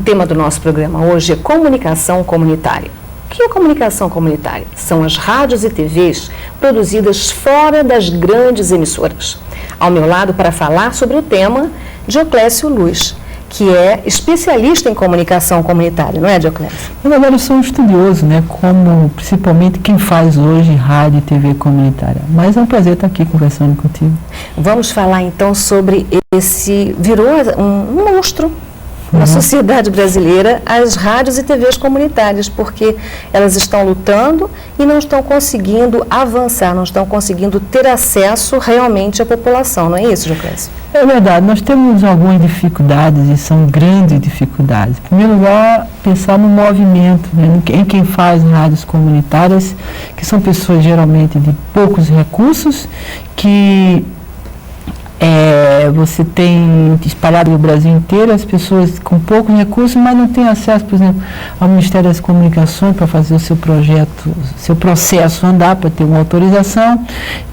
tema do nosso programa hoje é comunicação comunitária. O que é comunicação comunitária? São as rádios e TVs produzidas fora das grandes emissoras. Ao meu lado, para falar sobre o tema, Dioclésio Luz, que é especialista em comunicação comunitária, não é, Dioclésio? Na verdade, eu sou um estudioso, né, como principalmente quem faz hoje rádio e TV comunitária. Mas é um prazer estar aqui conversando contigo. Vamos falar então sobre virou um monstro na sociedade brasileira, as rádios e TVs comunitárias, porque elas estão lutando e não estão conseguindo avançar, não estão conseguindo ter acesso realmente à população, não é isso, Dioclésio? É verdade, nós temos algumas dificuldades e são grandes dificuldades. Em primeiro lugar, pensar no movimento, né, em quem faz rádios comunitárias, que são pessoas geralmente de poucos recursos, que você tem espalhado no Brasil inteiro as pessoas com poucos recursos, mas não têm acesso, por exemplo, ao Ministério das Comunicações para fazer o seu projeto, seu processo andar, para ter uma autorização,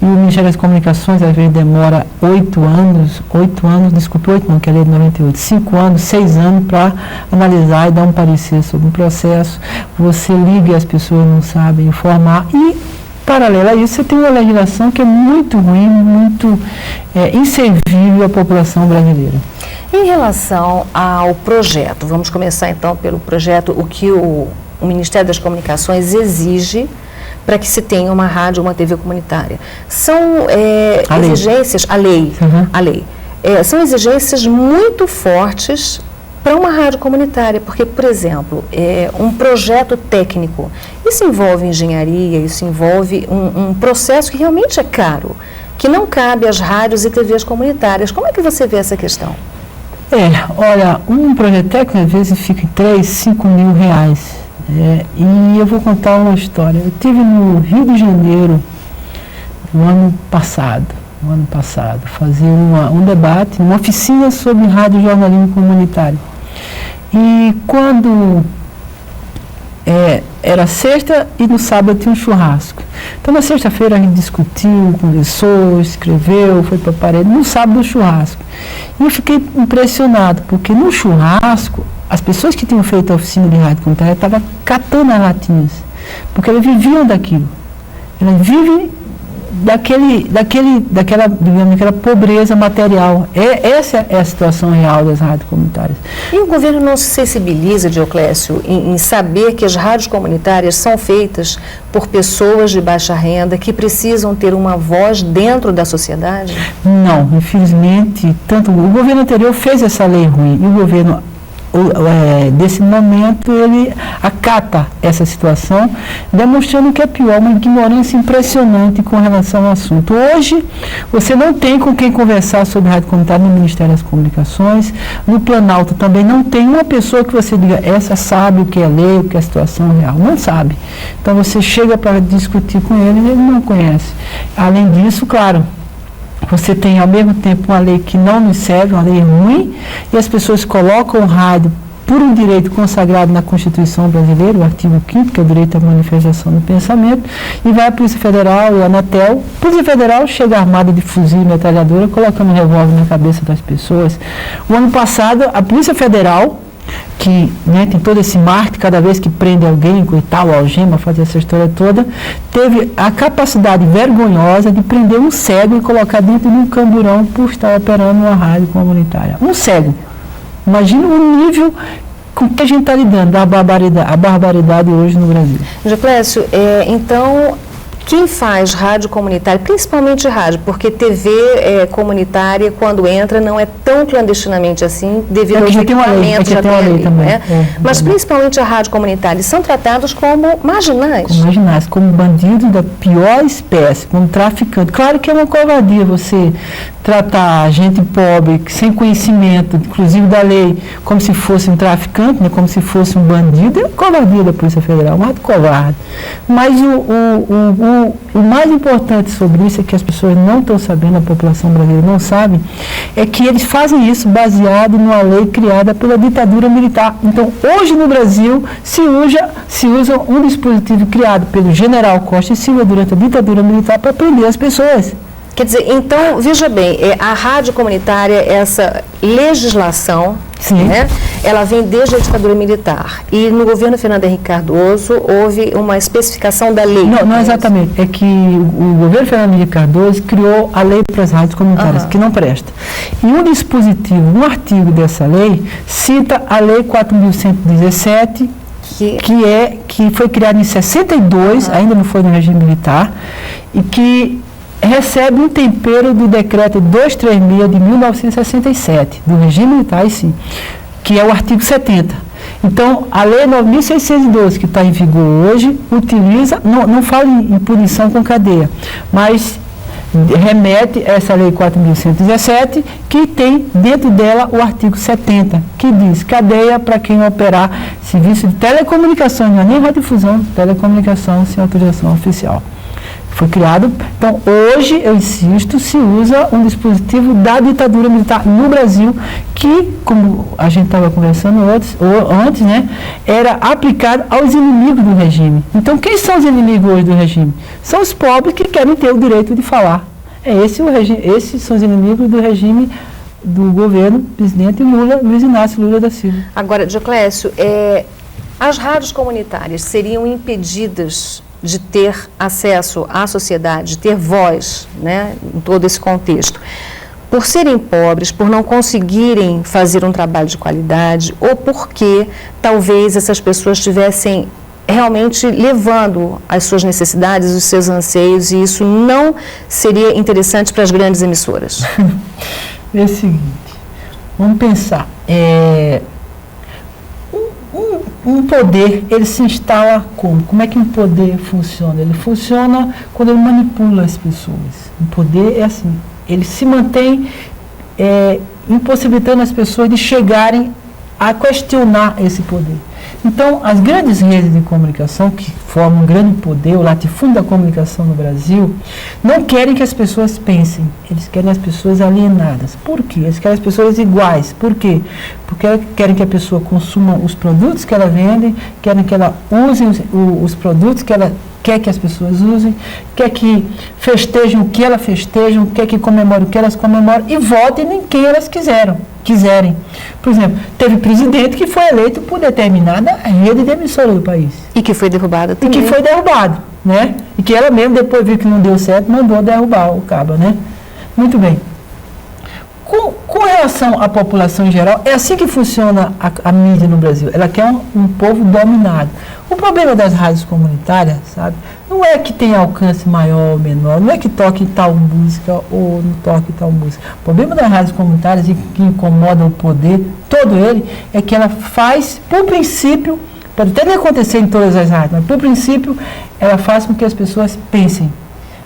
e o Ministério das Comunicações às vezes demora 8 anos, que é a lei de 98, 5 anos, 6 anos para analisar e dar um parecer sobre um processo. Você liga e as pessoas não sabem informar e, paralelo a isso, você tem uma legislação que é muito ruim, muito inservível à população brasileira. Em relação ao projeto, vamos começar então pelo projeto, o que o Ministério das Comunicações exige para que se tenha uma rádio, uma TV comunitária. São exigências, a lei, são exigências muito fortes para uma rádio comunitária, porque, por exemplo, um projeto técnico, isso envolve engenharia, isso envolve um processo que realmente é caro, que não cabe às rádios e TVs comunitárias. Como é que você vê essa questão? Olha, um projeto técnico às vezes fica em 3, 5 mil reais. E eu vou contar uma história. Eu estive no Rio de Janeiro no ano passado, fazer um debate, uma oficina sobre rádio e jornalismo comunitário. E quando era sexta e no sábado tinha um churrasco. Então, na sexta-feira a gente discutiu, conversou, escreveu, foi para a parede. No sábado, o churrasco. E eu fiquei impressionado, porque no churrasco, as pessoas que tinham feito a oficina de rádio comunitária estavam catando as latinhas, porque elas viviam daquilo. Elas vivem daquela pobreza material. Essa é a situação real das rádios comunitárias. E o governo não se sensibiliza, Dioclésio, em saber que as rádios comunitárias são feitas por pessoas de baixa renda que precisam ter uma voz dentro da sociedade? Não, infelizmente, o governo anterior fez essa lei ruim e o governo desse momento ele acata essa situação, demonstrando que é pior, uma ignorância impressionante com relação ao assunto. Hoje, você não tem com quem conversar sobre rádio comunitária no Ministério das Comunicações, no Planalto também não tem uma pessoa que você diga, essa sabe o que é lei, o que é a situação real, não sabe. Então você chega para discutir com ele e ele não conhece. Além disso, claro, você tem ao mesmo tempo uma lei que não nos serve, uma lei ruim, e as pessoas colocam o rádio por um direito consagrado na Constituição brasileira, o artigo 5º, que é o direito à manifestação do pensamento, e vai à Polícia Federal e à Anatel. A Polícia Federal chega armada de fuzil e metralhadora, colocando um revólver na cabeça das pessoas. O ano passado, a Polícia Federal, que tem todo esse marketing, cada vez que prende alguém, coitado, algema, fazer essa história toda, teve a capacidade vergonhosa de prender um cego e colocar dentro de um camburão por estar operando uma rádio comunitária. Um cego. Imagina o nível com que a gente está lidando, a barbaridade hoje no Brasil. Dioclésio, então, quem faz rádio comunitária, principalmente rádio, porque TV comunitária, quando entra, não é tão clandestinamente assim, devido ao equipamento já tem ali, também, né? Mas principalmente a rádio comunitária, são tratados como marginais. Como marginais, como bandidos da pior espécie, como traficante. Claro que é uma covardia você tratar gente pobre, sem conhecimento, inclusive da lei, como se fosse um traficante, né, como se fosse um bandido, é uma covardia da Polícia Federal, um ato covarde. Mas o mais importante sobre isso é que as pessoas não estão sabendo, a população brasileira não sabe, é que eles fazem isso baseado numa lei criada pela ditadura militar. Então, hoje no Brasil, se usa um dispositivo criado pelo general Costa e Silva durante a ditadura militar para prender as pessoas. Quer dizer, então, veja bem, a rádio comunitária, essa legislação Sim. Né? Ela vem desde a ditadura militar. E no governo Fernando Henrique Cardoso houve uma especificação da lei. Não exatamente. É que o governo Fernando Henrique Cardoso criou a lei para as rádios comunitárias, que não presta. E um dispositivo, um artigo dessa lei, cita a Lei 4.117, que foi criada em 62, ainda não foi no regime militar, e que recebe um tempero do decreto 236 de 1967, do regime militar, sim, que é o artigo 70. Então, a Lei 9.612, que está em vigor hoje, utiliza, não fala em punição com cadeia, mas remete a essa Lei 4.117, que tem dentro dela o artigo 70, que diz cadeia para quem operar serviço de telecomunicação, não é nem radiodifusão, telecomunicação sem autorização oficial. Foi criado, então hoje, eu insisto, se usa um dispositivo da ditadura militar no Brasil, que, como a gente estava conversando antes, né, era aplicado aos inimigos do regime. Então, quem são os inimigos hoje do regime? São os pobres que querem ter o direito de falar. Esses são os inimigos do regime do governo presidente Luiz Inácio Lula da Silva. Agora, Dioclésio, as rádios comunitárias seriam impedidas de ter acesso à sociedade, de ter voz, né, em todo esse contexto, por serem pobres, por não conseguirem fazer um trabalho de qualidade, ou porque talvez essas pessoas estivessem realmente levando as suas necessidades, os seus anseios, e isso não seria interessante para as grandes emissoras? É o seguinte, vamos pensar, um poder, ele se instala como? Como é que um poder funciona? Ele funciona quando ele manipula as pessoas. O poder é assim, ele se mantém impossibilitando as pessoas de chegarem a questionar esse poder. Então, as grandes redes de comunicação, que formam um grande poder, o latifúndio da comunicação no Brasil, não querem que as pessoas pensem, eles querem as pessoas alienadas. Por quê? Eles querem as pessoas iguais. Por quê? Porque querem que a pessoa consuma os produtos que ela vende, querem que ela use os produtos que ela quer que as pessoas usem, quer que festejem o que elas festejam, quer que comemorem o que elas comemoram e votem em quem elas quiserem. Por exemplo, teve presidente que foi eleito por determinada rede de emissora do país. E que foi derrubada também. E que foi derrubado, né? E que ela mesmo, depois viu que não deu certo, mandou derrubar o cabo, né? Muito bem. Com relação à população em geral, é assim que funciona a mídia no Brasil. Ela quer um povo dominado. O problema das rádios comunitárias, sabe, não é que tenha alcance maior ou menor, não é que toque tal música ou não toque tal música. O problema das rádios comunitárias e que incomoda o poder, todo ele, é que ela faz, por princípio, pode até não acontecer em todas as rádios, mas por princípio, ela faz com que as pessoas pensem.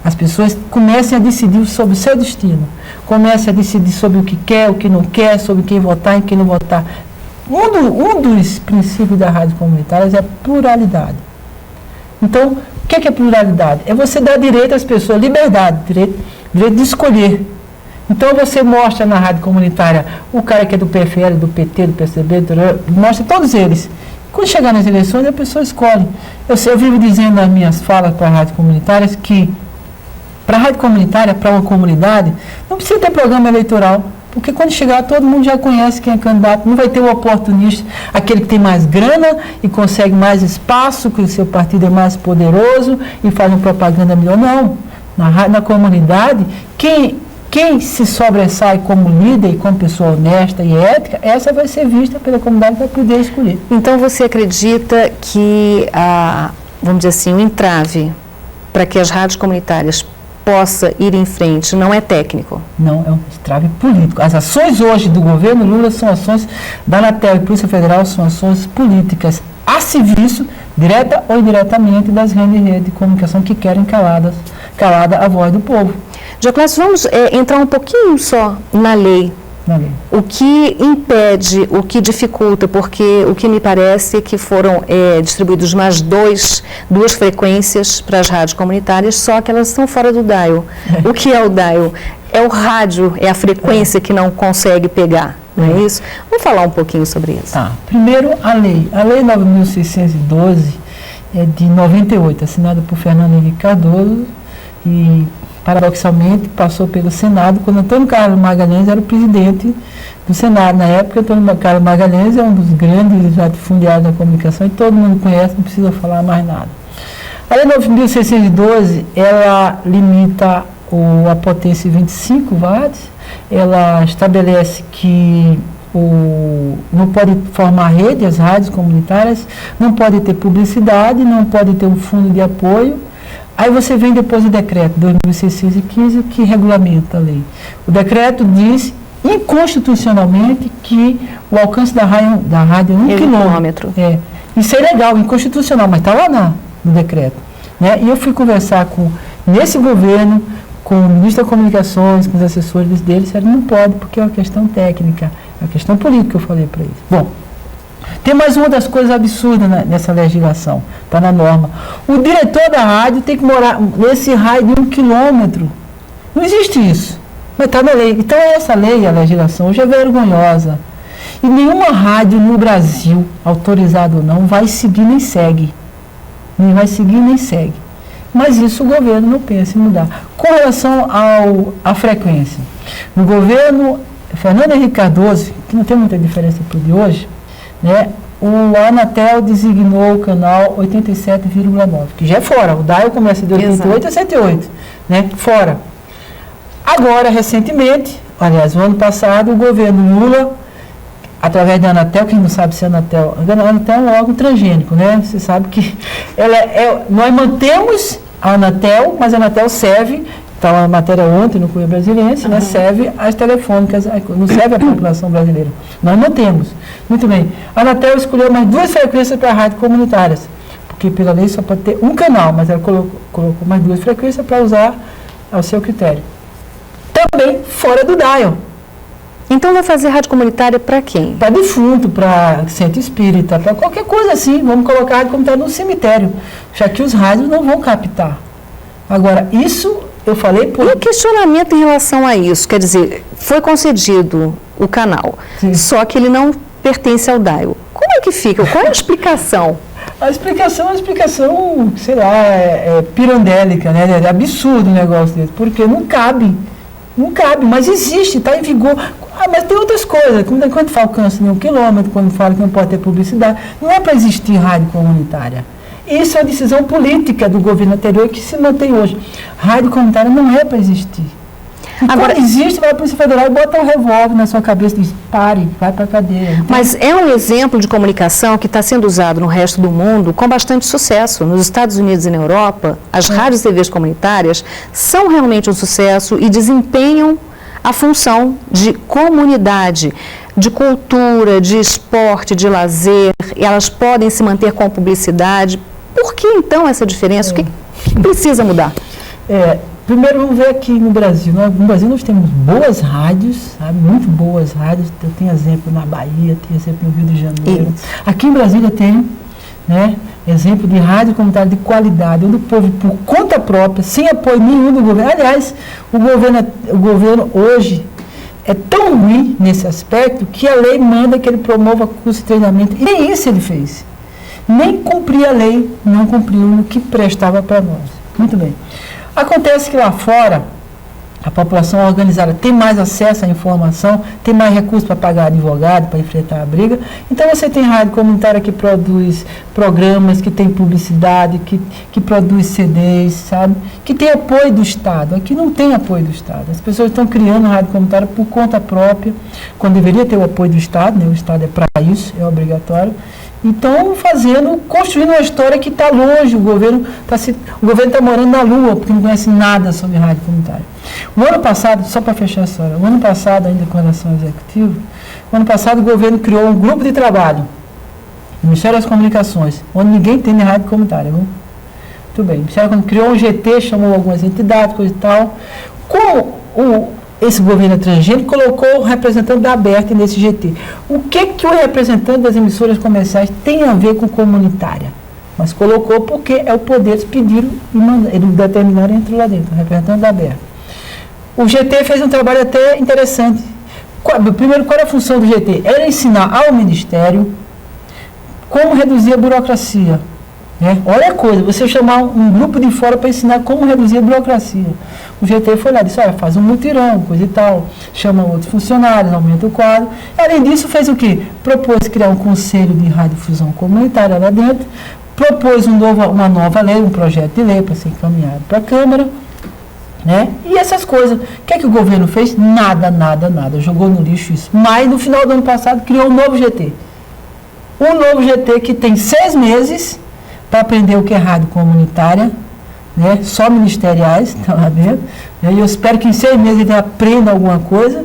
As pessoas comecem a decidir sobre o seu destino, comecem a decidir sobre o que quer, o que não quer, sobre quem votar e quem não votar. Um dos princípios da rádio comunitária é a pluralidade. Então, o que é pluralidade? É você dar direito às pessoas, liberdade, direito de escolher. Então, você mostra na rádio comunitária o cara que é do PFL, do PT, do PCB, mostra todos eles. Quando chegar nas eleições, a pessoa escolhe. Eu vivo dizendo nas minhas falas para rádios comunitárias que para a rádio comunitária, para uma comunidade, não precisa ter programa eleitoral, porque quando chegar todo mundo já conhece quem é candidato, não vai ter o oportunista, aquele que tem mais grana e consegue mais espaço, que o seu partido é mais poderoso e faz uma propaganda melhor. Não, na comunidade, quem se sobressai como líder e como pessoa honesta e ética, essa vai ser vista pela comunidade para poder escolher. Então você acredita que, vamos dizer assim, o entrave para que as rádios comunitárias possa ir em frente, não é técnico? Não, é um entrave político. As ações hoje do governo Lula são ações da Anatel e Polícia Federal, são ações políticas a serviço, direta ou indiretamente, das grandes redes de comunicação que querem calada a voz do povo. Dioclésio, vamos entrar um pouquinho só na lei. O que impede, o que dificulta, porque o que me parece é que foram distribuídos mais duas frequências para as rádios comunitárias, só que elas estão fora do dial. O que é o dial? É o rádio, é a frequência que não consegue pegar, não é isso? Vamos falar um pouquinho sobre isso. Primeiro, a lei 9.612 é de 98, assinada por Fernando Henrique Cardoso e paradoxalmente passou pelo Senado quando Antônio Carlos Magalhães era o presidente do Senado. Na época, Antônio Carlos Magalhães é um dos grandes latifundiários da comunicação e todo mundo conhece, não precisa falar mais nada. A Lei 9.612, ela limita a potência em 25 watts, ela estabelece que não pode formar rede, as rádios comunitárias, não pode ter publicidade, não pode ter um fundo de apoio. Aí você vem depois o decreto 2615 que regulamenta a lei. O decreto diz inconstitucionalmente que o alcance da rádio é 1 quilômetro. Isso é legal, inconstitucional, mas está lá no decreto. Né? E eu fui conversar nesse governo, com o ministro da Comunicações, com os assessores dele, disseram, não pode, porque é uma questão técnica, é uma questão política, eu falei para eles. Bom, tem mais uma das coisas absurdas nessa legislação, está na norma. O diretor da rádio tem que morar nesse raio de 1 quilômetro. Não existe isso, mas está na lei. Então essa lei, a legislação, hoje é vergonhosa. E nenhuma rádio no Brasil, autorizada ou não, vai seguir nem segue. Nem vai seguir nem segue. Mas isso o governo não pensa em mudar. Com relação à frequência, no governo Fernando Henrique Cardoso, que não tem muita diferença para o de hoje, né, o Anatel designou o canal 87,9, que já é fora. O dial começa de 88 a 108, né, fora. Agora, recentemente, aliás, no ano passado, o governo Lula, através da Anatel, quem não sabe se a Anatel é um órgão transgênico, né? Você sabe que nós mantemos a Anatel, mas a Anatel serve, está uma matéria ontem no Correio Brasiliense, né, serve às telefônicas, não serve à população brasileira. Nós mantemos. Muito bem. A Anatel escolheu mais 2 frequências para rádios comunitárias, porque pela lei só pode ter um canal, mas ela colocou mais 2 frequências para usar ao seu critério. Também fora do dial. Então vai fazer rádio comunitária para quem? Para defunto, para centro espírita, para qualquer coisa assim. Vamos colocar rádio comunitária no cemitério, já que os rádios não vão captar. Agora, isso eu falei por... E o questionamento em relação a isso? Quer dizer, foi concedido o canal, sim, só que ele não pertence ao dial. Como é que fica? Qual é a explicação? A explicação é uma explicação, sei lá, pirandélica, né? É absurdo o negócio dele, porque não cabe. Não cabe, mas existe, está em vigor. Mas tem outras coisas. Quando fala alcance de 1 quilômetro, quando fala que não pode ter publicidade, não é para existir rádio comunitária. Isso é uma decisão política do governo anterior que se mantém hoje. Rádio comunitária não é para existir. E agora, quando existe, vai para a Polícia Federal e bota um revólver na sua cabeça e diz, pare, vai para a cadeia. Então, mas é um exemplo de comunicação que está sendo usado no resto do mundo com bastante sucesso. Nos Estados Unidos e na Europa, as rádios e TVs comunitárias são realmente um sucesso e desempenham a função de comunidade, de cultura, de esporte, de lazer, e elas podem se manter com a publicidade. Por que então essa diferença? O que precisa mudar? Primeiro, vamos ver aqui no Brasil. No Brasil nós temos boas rádios, sabe? Muito boas rádios. Eu tenho exemplo na Bahia, tenho exemplo no Rio de Janeiro. Isso. Aqui em Brasília tem, né, exemplo de rádio comunitária de qualidade, onde o povo, por conta própria, sem apoio nenhum do governo. Aliás, o governo hoje é tão ruim nesse aspecto que a lei manda que ele promova curso de treinamento. E nem isso ele fez. Nem cumpria a lei, não cumpriu no que prestava para nós. Muito bem. Acontece que lá fora, a população organizada tem mais acesso à informação, tem mais recursos para pagar advogado, para enfrentar a briga. Então você tem rádio comunitária que produz programas, que tem publicidade, que produz CDs, sabe? Que tem apoio do Estado. Aqui não tem apoio do Estado. As pessoas estão criando rádio comunitária por conta própria, quando deveria ter o apoio do Estado, né? O Estado é para isso, é obrigatório. Então, construindo uma história que está longe, o governo está morando na Lua, porque não conhece nada sobre rádio comunitária. O ano passado, só para fechar a história, o ano passado, ainda com relação ao executivo, o ano passado o governo criou um grupo de trabalho, o Ministério das Comunicações, onde ninguém tem rádio comunitária, viu? Muito bem, o Ministério criou um GT, chamou algumas entidades, coisa e tal. Como esse governo transgênico colocou o representante da ABERT nesse GT. O que o representante das emissoras comerciais tem a ver com comunitária? Mas colocou porque é o poder, eles pediram e eles determinaram e entrou lá dentro, o representante da ABERT. O GT fez um trabalho até interessante. Primeiro, qual era a função do GT? Era ensinar ao Ministério como reduzir a burocracia. Né? Olha a coisa, você chamar um grupo de fora para ensinar como reduzir a burocracia. O GT foi lá e disse, olha, faz um mutirão, coisa e tal, chama outros funcionários, aumenta o quadro. Além disso, fez o quê? Propôs criar um conselho de radiodifusão comunitária lá dentro, propôs uma nova lei, um projeto de lei para ser encaminhado para a Câmara, né? E essas coisas. O que é que o governo fez? Nada, jogou no lixo isso. Mas no final do ano passado criou um novo GT. Um novo GT que tem 6 meses para aprender o que é rádio comunitária, né? Só ministeriais, estão lá dentro. E eu espero que em 6 meses ele aprenda alguma coisa.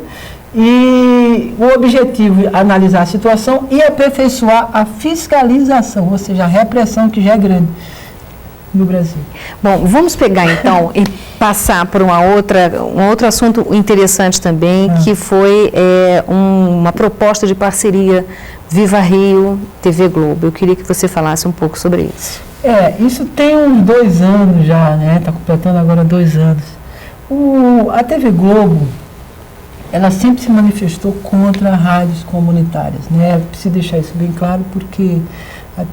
E o objetivo é analisar a situação e aperfeiçoar a fiscalização, ou seja, a repressão que já é grande no Brasil. Bom, vamos pegar então e passar por um outro assunto interessante também, que foi uma proposta de parceria Viva Rio, TV Globo. Eu queria que você falasse um pouco sobre isso. Isso tem uns 2 anos já, né? Está completando agora 2 anos. A TV Globo, ela sempre se manifestou contra rádios comunitárias, né? Preciso deixar isso bem claro, porque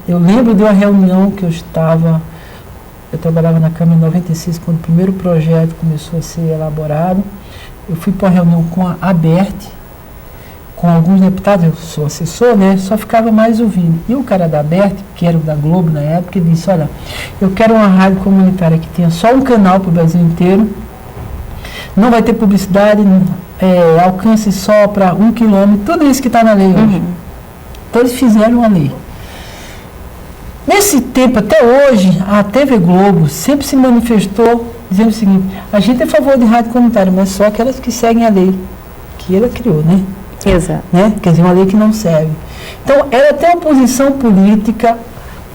eu lembro de uma reunião que eu trabalhava na Câmara em 96, quando o primeiro projeto começou a ser elaborado. Eu fui para uma reunião com a ABERT, com alguns deputados, eu sou assessor, né? Só ficava mais ouvindo. E o cara da ABERT, que era o da Globo na época, ele disse, olha, eu quero uma rádio comunitária que tenha só um canal para o Brasil inteiro, não vai ter publicidade, alcance só para 1 quilômetro, tudo isso que está na lei hoje. Então eles fizeram a lei. Nesse tempo, até hoje, a TV Globo sempre se manifestou dizendo o seguinte, a gente é a favor de rádio comunitária, mas só aquelas que seguem a lei que ela criou, né? Exato. Né? Quer dizer, uma lei que não serve. Então, ela tem uma posição política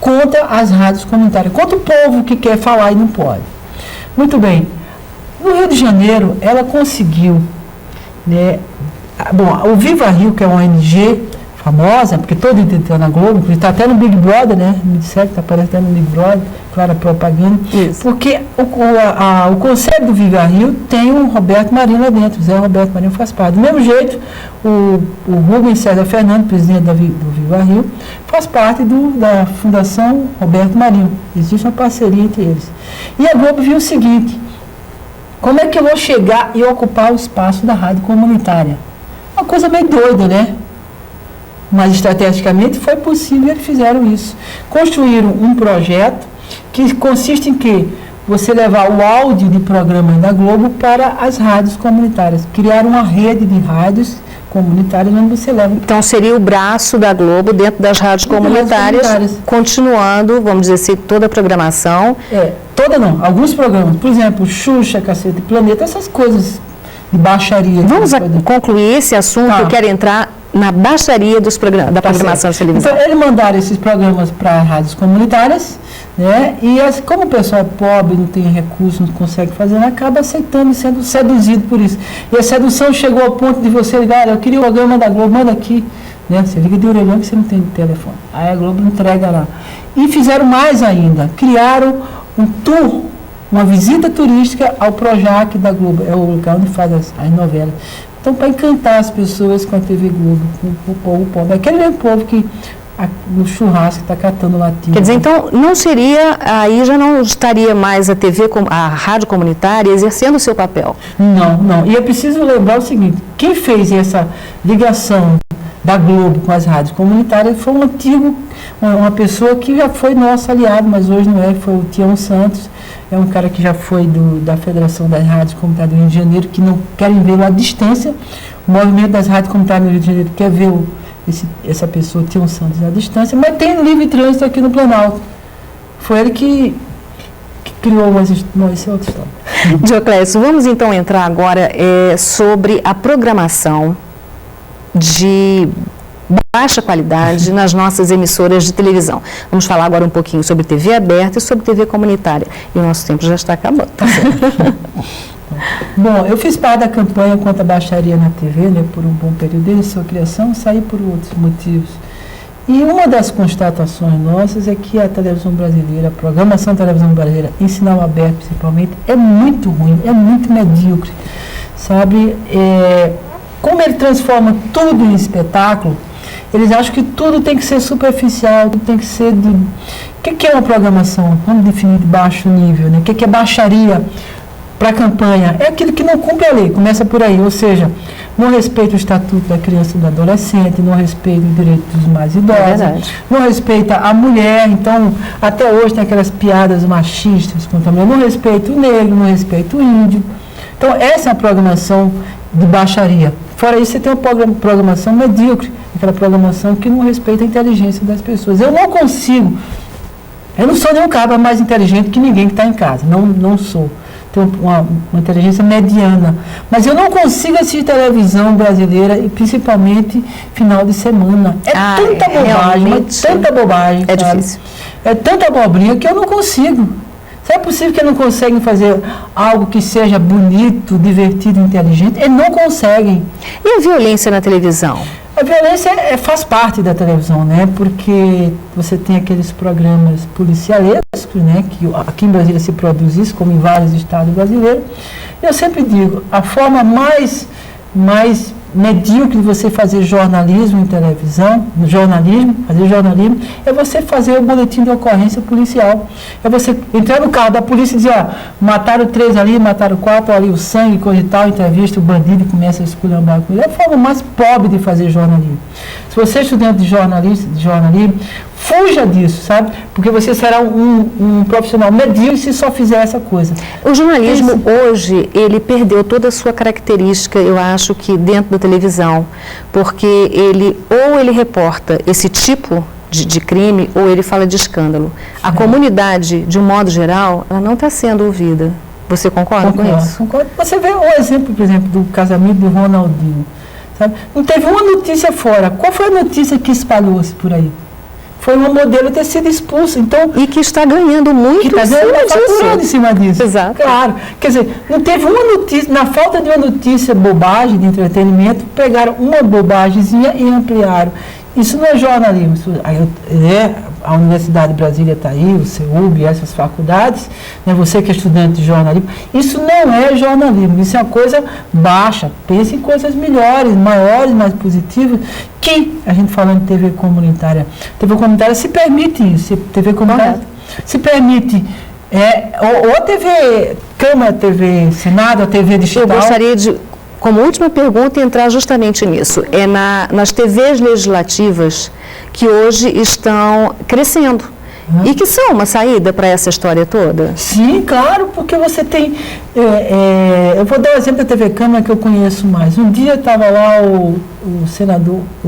contra as rádios comunitárias, contra o povo que quer falar e não pode. Muito bem. No Rio de Janeiro, ela conseguiu, né? Bom, o Viva Rio, que é uma ONG famosa, porque todo mundo está na Globo, está até no Big Brother, né? Me disseram que está aparecendo no Big Brother, claro, propaganda. Isso. Porque o conselho do Viva Rio tem o Roberto Marinho lá dentro, o Zé Roberto Marinho faz parte. Do mesmo jeito, o Rubens César Fernando, presidente do Viva Rio, faz parte da Fundação Roberto Marinho. Existe uma parceria entre eles. E a Globo viu o seguinte, como é que eu vou chegar e ocupar o espaço da rádio comunitária? Uma coisa meio doida, né? Mas estrategicamente foi possível, eles fizeram isso. Construíram um projeto que consiste em que você levar o áudio de programas da Globo para as rádios comunitárias. Criaram uma rede de rádios comunitárias onde você leva. Então seria o braço da Globo dentro das rádios comunitárias, continuando, vamos dizer assim, toda a programação. Toda não, alguns programas. Por exemplo, Xuxa, Cacete Planeta, essas coisas de baixaria. Vamos concluir esse assunto, eu quero entrar na baixaria da programação de televisão. Então, eles mandaram esses programas para rádios comunitárias, né? E como o pessoal é pobre, não tem recursos, não consegue fazer, acaba aceitando e sendo seduzido por isso. E a sedução chegou ao ponto de você ligar, eu queria o programa da Globo, manda aqui, né? Você liga de orelhão que você não tem telefone. Aí a Globo entrega lá. E fizeram mais ainda, criaram um tour, uma visita turística ao Projac da Globo, é o lugar onde faz as novelas. Então, para encantar as pessoas com a TV Globo, com o povo pobre. Aquele mesmo povo que no churrasco está catando latinha. Quer dizer, então, não seria, aí já não estaria mais a rádio comunitária exercendo o seu papel? Não. E é preciso lembrar o seguinte, quem fez essa ligação da Globo com as rádios comunitárias foi uma pessoa que já foi nosso aliado, mas hoje não é, foi o Tião Santos. É um cara que já foi da Federação das Rádios Comunitárias do Rio de Janeiro, que não querem vê-lo à distância. O movimento das rádios comunitárias do Rio de Janeiro quer ver essa pessoa, Tião Santos, à distância, mas tem livre trânsito aqui no Planalto. Foi ele que criou essa outra história. Dioclésio, vamos então entrar agora sobre a programação de baixa qualidade nas nossas emissoras de televisão. Vamos falar agora um pouquinho sobre TV aberta e sobre TV comunitária. E o nosso tempo já está acabando. Tá certo. Bom, eu fiz parte da campanha contra a baixaria na TV, né, por um bom período desde sua criação, saí por outros motivos. E uma das constatações nossas é que a televisão brasileira, a programação da televisão brasileira, em sinal aberto principalmente, é muito ruim, é muito medíocre. Sabe, como ele transforma tudo em espetáculo, eles acham que tudo tem que ser superficial, tudo tem que ser que é uma programação? Vamos definir de baixo nível, né? O que é baixaria para a campanha? É aquilo que não cumpre a lei, começa por aí, ou seja, não respeita o estatuto da criança e do adolescente, não respeita o direito dos mais idosos, não respeita a mulher, então até hoje tem aquelas piadas machistas contra a mulher, não respeita o negro, não respeita o índio. Então essa é a programação de baixaria. Fora isso, você tem uma programação medíocre, aquela programação que não respeita a inteligência das pessoas. Eu não consigo, eu não sou nenhum cara mais inteligente que ninguém que está em casa, não sou. Tenho uma inteligência mediana, mas eu não consigo assistir televisão brasileira, e principalmente final de semana. Tanta bobagem, mas tanta bobagem. É difícil. É tanta abobrinha que eu não consigo. Se é possível que eles não conseguem fazer algo que seja bonito, divertido, inteligente, eles não conseguem. E a violência na televisão? A violência faz parte da televisão, né? Porque você tem aqueles programas policialescos, né? Que aqui em Brasília se produz isso, como em vários estados brasileiros. Eu sempre digo, a forma mais medíocre de você fazer jornalismo em televisão, fazer jornalismo, é você fazer o boletim de ocorrência policial. É você entrar no carro da polícia e dizer, ó, mataram 3 ali, mataram 4 ali, o sangue, coisa e tal, entrevista o bandido e começa a esculhambar com ele. É a forma mais pobre de fazer jornalismo. Se você é estudante de jornalismo, fuja disso, sabe? Porque você será um profissional medíocre se só fizer essa coisa. O jornalismo hoje, ele perdeu toda a sua característica, eu acho que dentro da televisão, porque ele reporta esse tipo de crime ou ele fala de escândalo. A comunidade, de um modo geral, ela não está sendo ouvida. Você concorda com isso? Concordo. Você vê o exemplo, por exemplo, do casamento do Ronaldinho. Sabe? Não teve uma notícia fora. Qual foi a notícia que espalhou-se por aí? Foi uma modelo ter sido expulsa. Então, e que está ganhando muito em cima disso. Exato. Claro. Quer dizer, não teve uma notícia, na falta de uma notícia bobagem de entretenimento, pegaram uma bobagemzinha e ampliaram. Isso não é jornalismo. A Universidade de Brasília está aí, o CEUB, essas faculdades, né, você que é estudante de jornalismo, isso não é jornalismo, isso é uma coisa baixa. Pense em coisas melhores, maiores, mais positivas, que a gente falando de TV comunitária se permite isso, TV comunitária se permite, ou a TV Câmara, TV Senado, a TV digital. Eu gostaria de, como última pergunta, entrar justamente nisso. É nas TVs legislativas que hoje estão crescendo e que são uma saída para essa história toda? Sim, claro, porque você tem... eu vou dar o exemplo da TV Câmara que eu conheço mais. Um dia estava lá o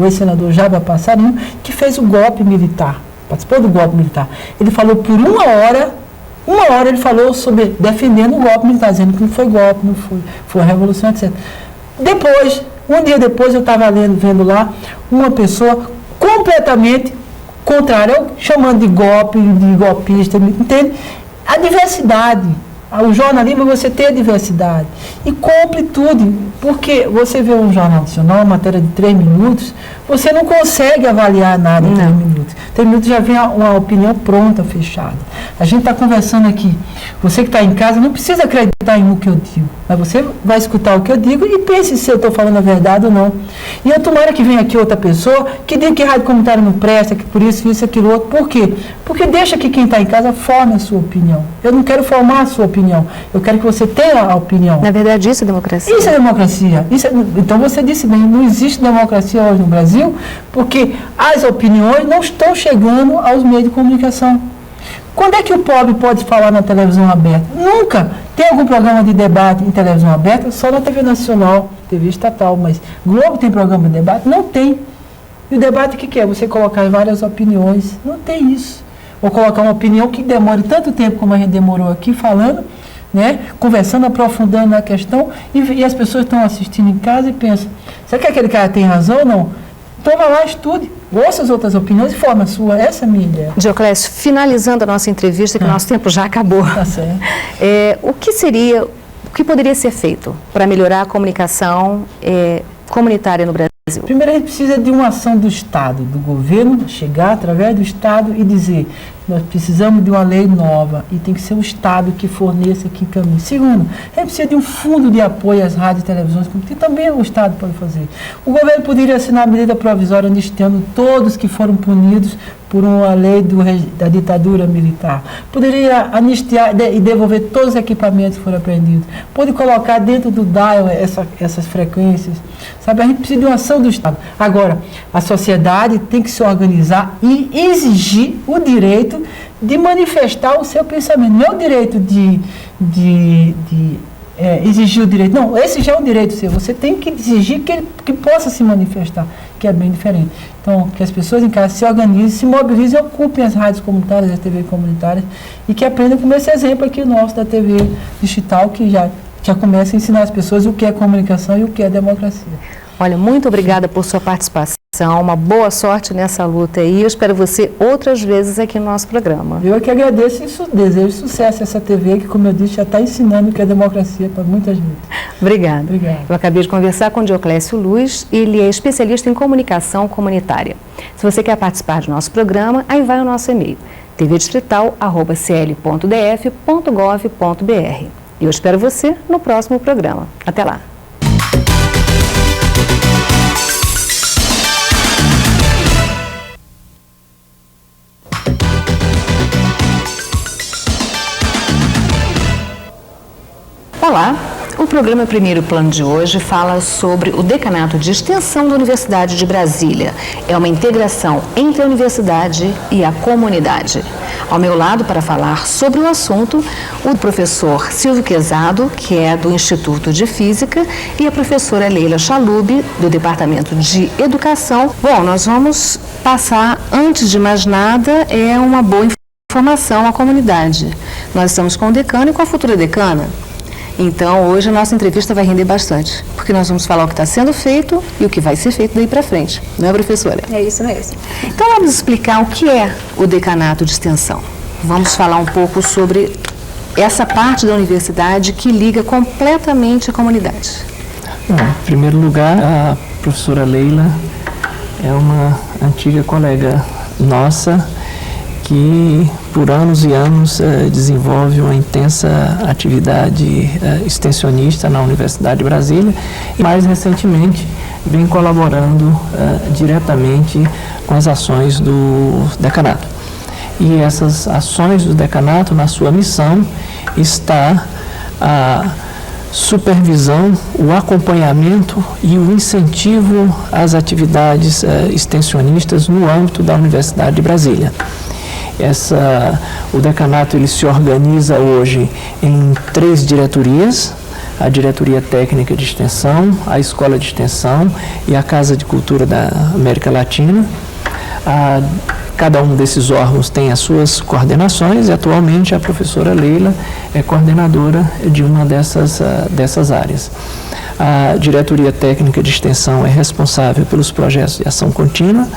ex-senador Jaba Passarinho, que fez o golpe militar, participou do golpe militar. Ele falou por uma hora ele falou sobre defendendo o golpe militar, dizendo que não foi golpe, não foi a revolução, etc. Um dia depois eu estava vendo lá uma pessoa completamente contrária, chamando de golpe, de golpista, entende? A diversidade. O jornalismo, você tem a diversidade. E compre tudo, porque você vê um jornal nacional, uma matéria de 3 minutos, você não consegue avaliar nada em 3 minutos. 3 minutos já vem uma opinião pronta, fechada. A gente está conversando aqui. Você que está em casa não precisa acreditar no que eu digo, mas você vai escutar o que eu digo e pense se eu estou falando a verdade ou não. E eu tomara que venha aqui outra pessoa que diga que rádio comunitário não presta, que por isso, aquilo, outro. Por quê? Porque deixa que quem está em casa forme a sua opinião. Eu não quero formar a sua opinião. Eu quero que você tenha a opinião. Na verdade, isso é democracia. Isso é democracia. Então você disse bem, não existe democracia hoje no Brasil, porque as opiniões não estão chegando aos meios de comunicação. Quando é que o pobre pode falar na televisão aberta? Nunca. Tem algum programa de debate em televisão aberta? Só na TV Nacional, TV estatal, mas Globo tem programa de debate? Não tem. E o debate o que é? Você colocar várias opiniões. Não tem isso. Ou colocar uma opinião que demore tanto tempo como a gente demorou aqui falando, né? Conversando, aprofundando na questão, e as pessoas estão assistindo em casa e pensam, será que aquele cara tem razão ou não? Então vai lá, estude, ouça as outras opiniões e forma a sua. Essa é a minha ideia. Dioclésio, finalizando a nossa entrevista, que o nosso tempo já acabou. Tá certo. O que poderia ser feito para melhorar a comunicação comunitária no Brasil? Primeiro, a gente precisa de uma ação do Estado, do governo, chegar através do Estado e dizer, Nós precisamos de uma lei nova e tem que ser o Estado que forneça, que caminhe. Segundo, a gente precisa de um fundo de apoio às rádios e televisões, que também o Estado pode fazer. O governo poderia assinar a medida provisória anistiando todos que foram punidos por uma lei da ditadura militar. Poderia anistiar e devolver todos os equipamentos que foram apreendidos. Pode colocar dentro do dial essas frequências. Sabe, a gente precisa de uma ação do Estado. Agora, a sociedade tem que se organizar e exigir o direito de manifestar o seu pensamento. Não é o direito de exigir o direito. Não, esse já é um direito seu. Você tem que exigir que possa se manifestar, que é bem diferente. Então, que as pessoas em casa se organizem, se mobilizem, ocupem as rádios comunitárias, as TV comunitárias, e que aprendam com esse exemplo aqui nosso da TV digital, que já começa a ensinar as pessoas o que é comunicação e o que é democracia. Olha, muito obrigada por sua participação, uma boa sorte nessa luta aí, eu espero você outras vezes aqui no nosso programa. Eu que agradeço e desejo sucesso a essa TV que, como eu disse, já está ensinando o que é democracia para muita gente. Obrigada. Eu acabei de conversar com o Dioclésio Luz, ele é especialista em comunicação comunitária. Se você quer participar do nosso programa, aí vai o nosso e-mail, tvdistrital@cl.df.gov.br. E eu espero você no próximo programa. Até lá. Olá, o programa Primeiro Plano de hoje fala sobre o Decanato de Extensão da Universidade de Brasília. É uma integração entre a universidade e a comunidade. Ao meu lado, para falar sobre o assunto, o professor Silvio Quezado, que é do Instituto de Física, e a professora Leila Chalub, do Departamento de Educação. Bom, nós vamos passar, antes de mais nada, uma boa informação à comunidade. Nós estamos com o decano e com a futura decana. Então, hoje a nossa entrevista vai render bastante, porque nós vamos falar o que está sendo feito e o que vai ser feito daí para frente. Não é, professora? É isso mesmo. Então, vamos explicar o que é o Decanato de Extensão. Vamos falar um pouco sobre essa parte da universidade que liga completamente a comunidade. Bom, em primeiro lugar, a professora Leila é uma antiga colega nossa que por anos e anos desenvolve uma intensa atividade extensionista na Universidade de Brasília e mais recentemente vem colaborando diretamente com as ações do decanato. E essas ações do decanato, na sua missão, está a supervisão, o acompanhamento e o incentivo às atividades extensionistas no âmbito da Universidade de Brasília. O decanato ele se organiza hoje em 3 diretorias: a Diretoria Técnica de Extensão, a Escola de Extensão e a Casa de Cultura da América Latina. Cada um desses órgãos tem as suas coordenações e atualmente a professora Leila é coordenadora de uma dessas áreas. A Diretoria Técnica de Extensão é responsável pelos projetos de ação contínua,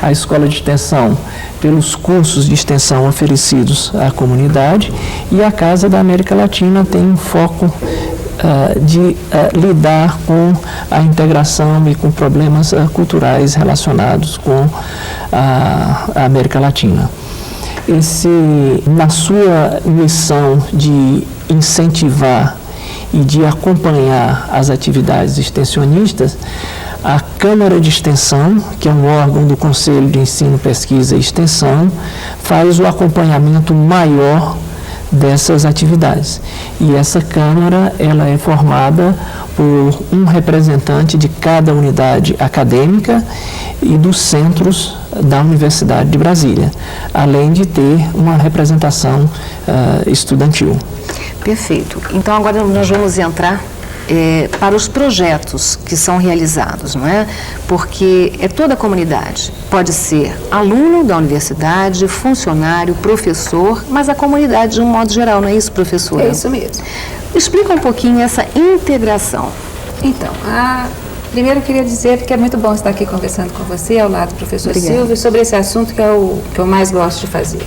a Escola de Extensão pelos cursos de extensão oferecidos à comunidade e a Casa da América Latina tem um foco de lidar com a integração e com problemas culturais relacionados com a América Latina. Na sua missão de incentivar e de acompanhar as atividades extensionistas, a Câmara de Extensão, que é um órgão do Conselho de Ensino, Pesquisa e Extensão, faz o acompanhamento maior dessas atividades. E essa Câmara ela é formada por um representante de cada unidade acadêmica e dos centros da Universidade de Brasília, além de ter uma representação estudantil. Perfeito. Então, agora nós vamos entrar para os projetos que são realizados, não é? Porque é toda a comunidade. Pode ser aluno da universidade, funcionário, professor, mas a comunidade de um modo geral, não é isso, professora? É isso mesmo. Explica um pouquinho essa integração. Então, primeiro eu queria dizer que é muito bom estar aqui conversando com você, ao lado do professor Obrigada. Silvio, sobre esse assunto que eu mais gosto de fazer.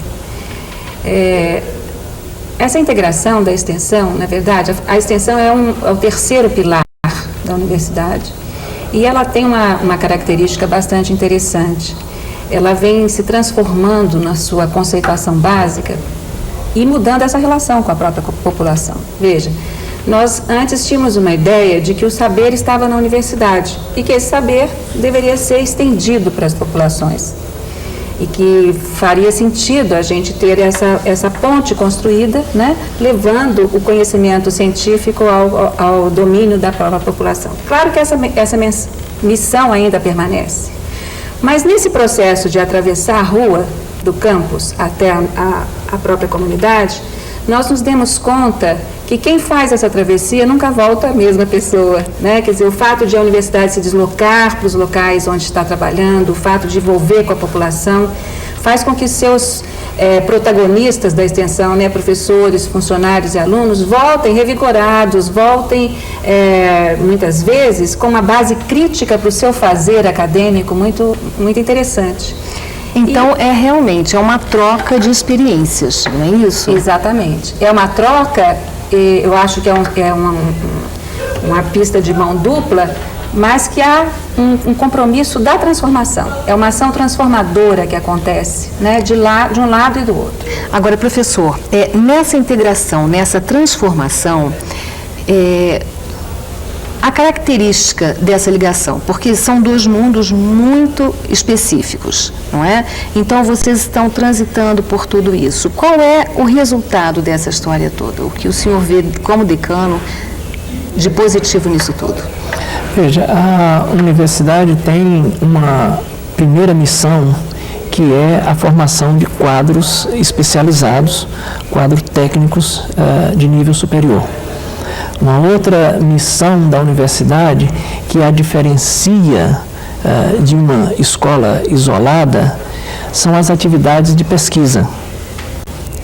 Essa integração da extensão, na verdade, a extensão é o terceiro pilar da universidade e ela tem uma característica bastante interessante. ela vem se transformando na sua conceituação básica e mudando essa relação com a própria população. Veja, nós antes tínhamos uma ideia de que o saber estava na universidade e que esse saber deveria ser estendido para as populações e que faria sentido a gente ter essa ponte construída, né, levando o conhecimento científico ao domínio da própria população. Claro que essa missão ainda permanece, mas nesse processo de atravessar a rua do campus até a própria comunidade, nós nos demos conta que quem faz essa travessia nunca volta a mesma pessoa, né? Quer dizer, o fato de a universidade se deslocar para os locais onde está trabalhando, o fato de envolver com a população, faz com que seus protagonistas da extensão, né, professores, funcionários e alunos, voltem revigorados, voltem muitas vezes com uma base crítica para o seu fazer acadêmico muito, muito interessante. Então, realmente uma troca de experiências, não é isso? Exatamente. É uma troca, eu acho que é uma pista de mão dupla, mas que há um compromisso da transformação. É uma ação transformadora que acontece, né, de um lado e do outro. Agora, professor, nessa integração, nessa transformação, a característica dessa ligação, porque são dois mundos muito específicos, não é? Então, vocês estão transitando por tudo isso. Qual é o resultado dessa história toda? O que o senhor vê como decano de positivo nisso tudo? Veja, a universidade tem uma primeira missão, que é a formação de quadros especializados, quadros técnicos de nível superior. Uma outra missão da universidade, que a diferencia de uma escola isolada, são as atividades de pesquisa.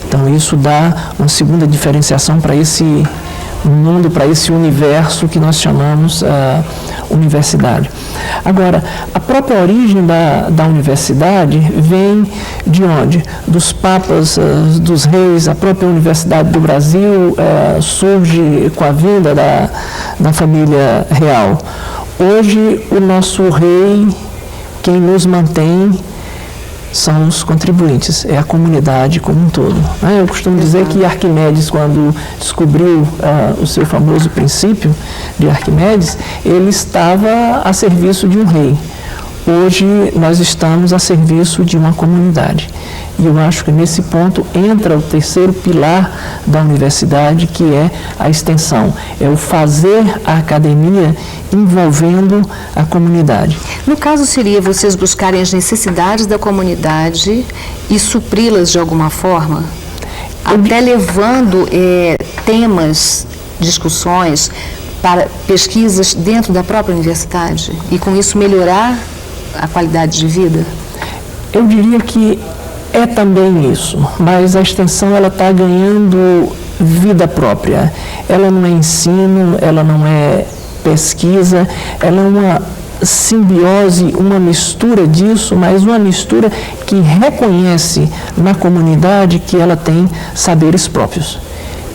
Então, isso dá uma segunda diferenciação para esse mundo, para esse universo que nós chamamos universidade. Agora, a própria origem da universidade vem de onde? Dos papas, dos reis. A própria Universidade do Brasil surge com a vinda da família real. Hoje, o nosso rei, quem nos mantém, são os contribuintes, é a comunidade como um todo. Eu costumo dizer que Arquimedes, quando descobriu o seu famoso princípio de Arquimedes, ele estava a serviço de um rei. Hoje nós estamos a serviço de uma comunidade. E eu acho que nesse ponto entra o terceiro pilar da universidade, que é a extensão. É o fazer a academia envolvendo a comunidade. No caso, seria vocês buscarem as necessidades da comunidade e supri-las de alguma forma? Até levando temas, discussões para pesquisas dentro da própria universidade e com isso melhorar a qualidade de vida? Eu diria que é também isso, mas a extensão ela está ganhando vida própria. Ela não é ensino, ela não é pesquisa, ela é uma simbiose, uma mistura disso, mas uma mistura que reconhece na comunidade que ela tem saberes próprios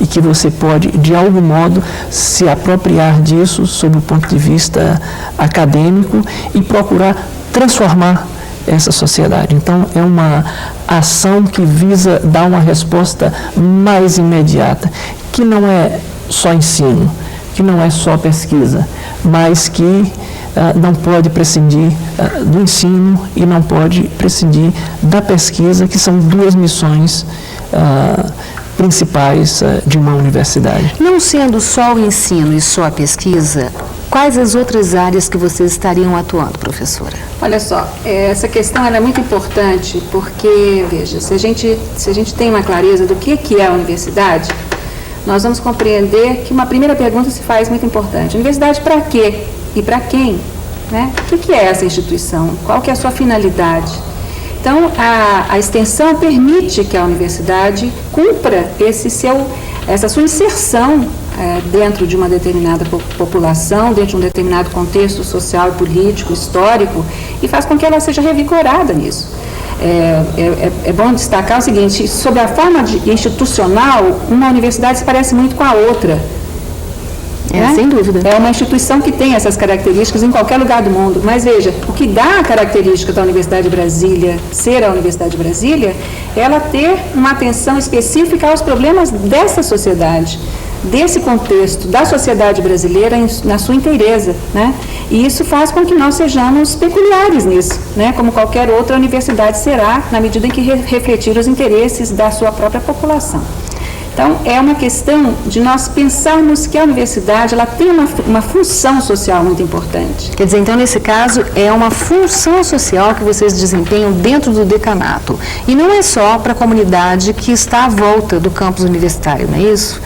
e que você pode, de algum modo, se apropriar disso sob o ponto de vista acadêmico e procurar transformar essa sociedade. Então, é uma ação que visa dar uma resposta mais imediata, que não é só ensino, que não é só pesquisa, mas que não pode prescindir do ensino e não pode prescindir da pesquisa, que são duas missões principais de uma universidade. Não sendo só o ensino e só a pesquisa, quais as outras áreas que vocês estariam atuando, professora? Olha só, essa questão ela é muito importante porque, veja, se a gente tem uma clareza do que é a universidade, nós vamos compreender que uma primeira pergunta se faz muito importante. Universidade para quê? E para quem? Né? O que é essa instituição? Qual que é a sua finalidade? Então, a extensão permite que a universidade cumpra essa sua inserção dentro de uma determinada população, dentro de um determinado contexto social, político, histórico, e faz com que ela seja revigorada nisso. É bom destacar o seguinte: sobre a forma institucional, uma universidade se parece muito com a outra. né? Sem dúvida. É uma instituição que tem essas características em qualquer lugar do mundo. Mas veja, o que dá a característica da Universidade de Brasília ser a Universidade de Brasília, é ela ter uma atenção específica aos problemas dessa sociedade, desse contexto, da sociedade brasileira na sua inteireza, né? E isso faz com que nós sejamos peculiares nisso, né? Como qualquer outra universidade será, na medida em que refletir os interesses da sua própria população. Então, é uma questão de nós pensarmos que a universidade ela tem uma função social muito importante. Quer dizer, então, nesse caso, é uma função social que vocês desempenham dentro do decanato. E não é só para a comunidade que está à volta do campus universitário, não é isso?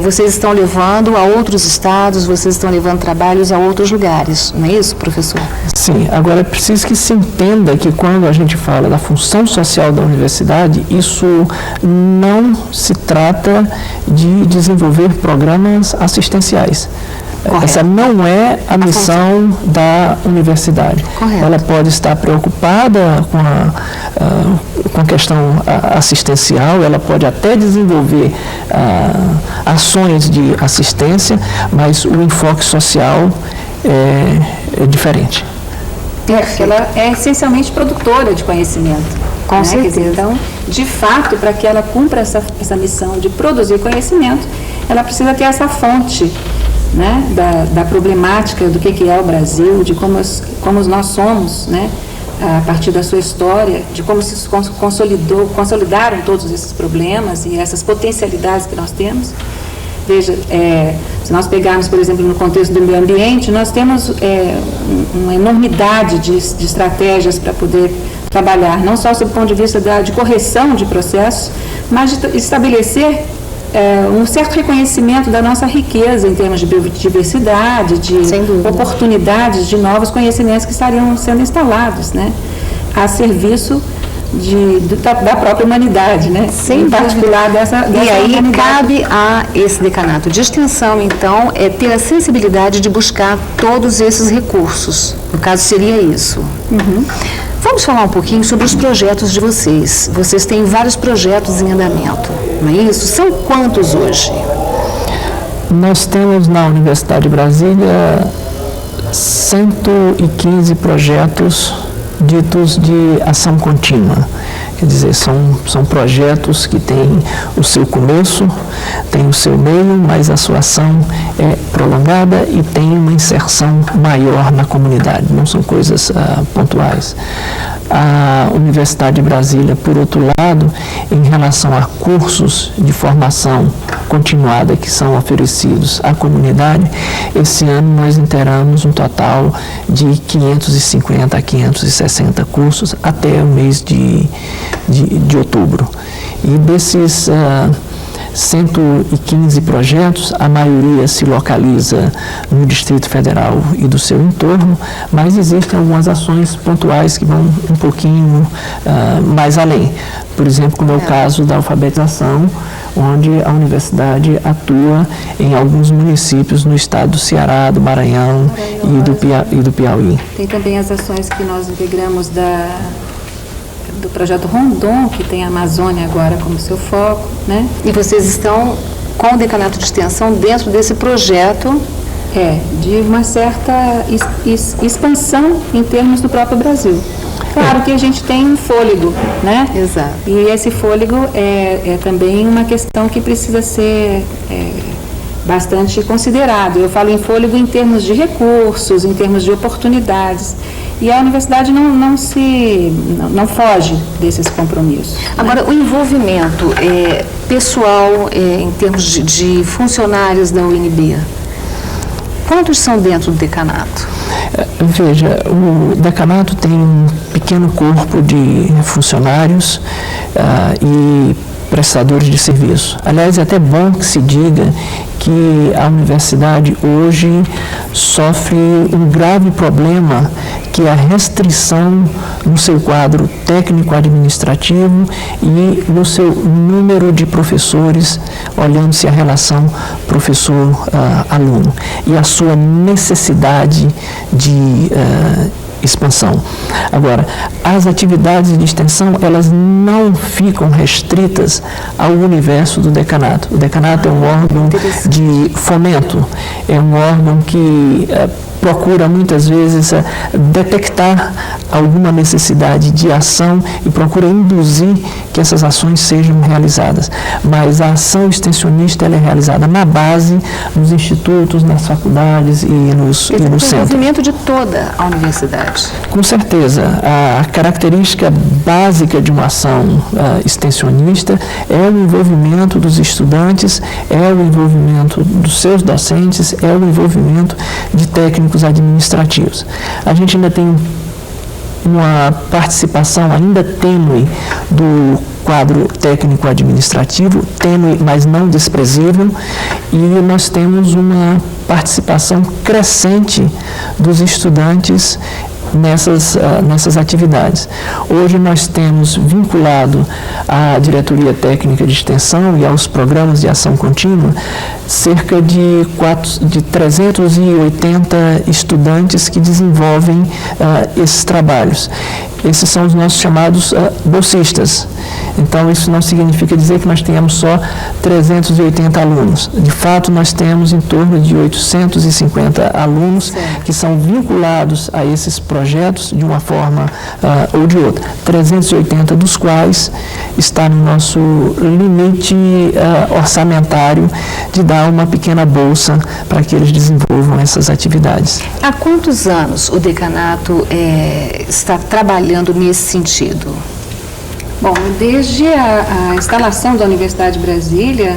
Vocês estão levando a outros estados, vocês estão levando trabalhos a outros lugares, não é isso, professor? Sim, agora é preciso que se entenda que quando a gente fala da função social da universidade, isso não se trata de desenvolver programas assistenciais. Correto. Essa não é a missão da universidade. Correto. Ela pode estar preocupada com a questão assistencial, ela pode até desenvolver ações de assistência, mas o enfoque social é diferente. Porque ela é essencialmente produtora de conhecimento. Com certeza. Então, de fato, para que ela cumpra essa missão de produzir conhecimento, ela precisa ter essa fonte, né, da problemática do que é o Brasil, de como nós somos, né, a partir da sua história, de como se consolidaram todos esses problemas e essas potencialidades que nós temos. Veja, se nós pegarmos, por exemplo, no contexto do meio ambiente, nós temos uma enormidade de estratégias para poder trabalhar, não só sob o ponto de vista de correção de processos, mas de estabelecer um certo reconhecimento da nossa riqueza em termos de biodiversidade, de oportunidades de novos conhecimentos que estariam sendo instalados, né, a serviço da própria humanidade, né? Sem em particular dessa E aí humanidade. cabe a esse decanato de extensão, então, ter a sensibilidade de buscar todos esses recursos. No caso, seria isso. Uhum. Vamos falar um pouquinho sobre os projetos de vocês. Vocês têm vários projetos em andamento, não é isso? São quantos hoje? Nós temos na Universidade de Brasília 115 projetos ditos de ação contínua. Quer dizer, são projetos que têm o seu começo, têm o seu meio, mas a sua ação é prolongada e tem uma inserção maior na comunidade, não são coisas pontuais. A Universidade de Brasília, por outro lado, em relação a cursos de formação continuada que são oferecidos à comunidade, esse ano nós inteiramos um total de 550 a 560 cursos até o mês de outubro. E desses 115 projetos, a maioria se localiza no Distrito Federal e do seu entorno, mas existem algumas ações pontuais que vão um pouquinho mais além. Por exemplo, como é o caso da alfabetização, onde a universidade atua em alguns municípios no estado do Ceará, do Maranhão e do Piauí. Tem também as ações que nós integramos do projeto Rondon, que tem a Amazônia agora como seu foco, né? E vocês estão com o decanato de extensão dentro desse projeto? De uma certa expansão em termos do próprio Brasil. Claro que a gente tem um fôlego, né? Exato. E esse fôlego é também uma questão que precisa ser bastante considerado. Eu falo em fôlego em termos de recursos, em termos de oportunidades. E a universidade não foge desses compromissos. Agora, o envolvimento pessoal em termos de funcionários da UNB, quantos são dentro do decanato? Veja, o decanato tem um pequeno corpo de funcionários e prestadores de serviço. Aliás, é até bom que se diga que a universidade hoje sofre um grave problema, que é a restrição no seu quadro técnico-administrativo e no seu número de professores, olhando-se a relação professor-aluno, e a sua necessidade de expansão. Agora, as atividades de extensão, elas não ficam restritas ao universo do decanato. O decanato é um órgão de fomento, é um órgão que procura muitas vezes detectar alguma necessidade de ação e procura induzir que essas ações sejam realizadas. Mas a ação extensionista ela é realizada na base, nos institutos, nas faculdades e no centro. O desenvolvimento de toda a universidade. Com certeza. A característica básica de uma ação extensionista é o envolvimento dos estudantes, é o envolvimento dos seus docentes, é o envolvimento de técnicos administrativos. A gente ainda tem uma participação ainda tênue do quadro técnico administrativo, tênue, mas não desprezível, e nós temos uma participação crescente dos estudantes nessas atividades. Hoje nós temos vinculado à diretoria técnica de extensão e aos programas de ação contínua cerca de 380 estudantes que desenvolvem esses trabalhos. Esses são os nossos chamados bolsistas. Então, isso não significa dizer que nós tenhamos só 380 alunos. De fato, nós temos em torno de 850 alunos que são vinculados a esses projetos de uma forma ou de outra. 380 dos quais está no nosso limite orçamentário de dar uma pequena bolsa para que eles desenvolvam essas atividades. Há quantos anos o decanato está trabalhando nesse sentido? Bom, desde a instalação da Universidade de Brasília,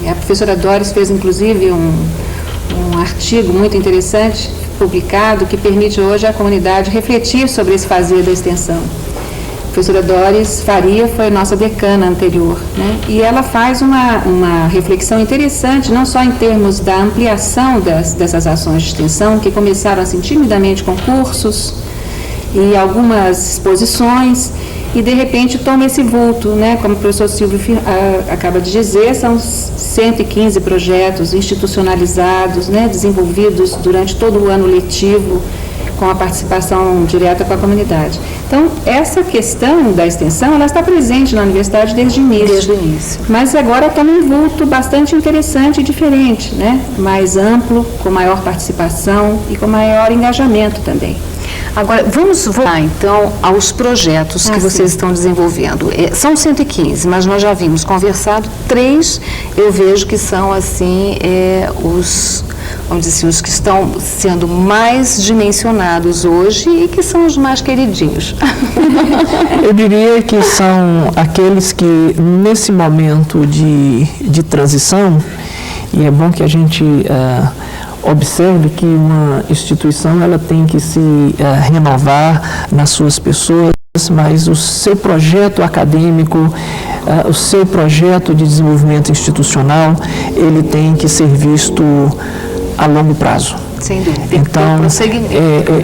a professora Doris fez inclusive um artigo muito interessante publicado que permite hoje à comunidade refletir sobre esse fazer da extensão. A professora Doris Faria foi nossa decana anterior, né? E ela faz uma reflexão interessante, não só em termos da ampliação dessas ações de extensão, que começaram assim timidamente com cursos e algumas exposições, e de repente toma esse vulto, né? Como o professor Silvio acaba de dizer, são 115 projetos institucionalizados, né? Desenvolvidos durante todo o ano letivo, com a participação direta com a comunidade. Então, essa questão da extensão, ela está presente na universidade desde o início. Mas agora toma um vulto bastante interessante e diferente, né? Mais amplo, com maior participação e com maior engajamento também. Agora, vamos voltar então aos projetos que vocês estão desenvolvendo. São 115, mas nós já vimos conversado 3, eu vejo que são assim, vamos dizer assim, os que estão sendo mais dimensionados hoje e que são os mais queridinhos. Eu diria que são aqueles que, nesse momento de transição, e é bom que a gente observe que uma instituição ela tem que se renovar nas suas pessoas, mas o seu projeto acadêmico, o seu projeto de desenvolvimento institucional, ele tem que ser visto a longo prazo. Sem dúvida. Então,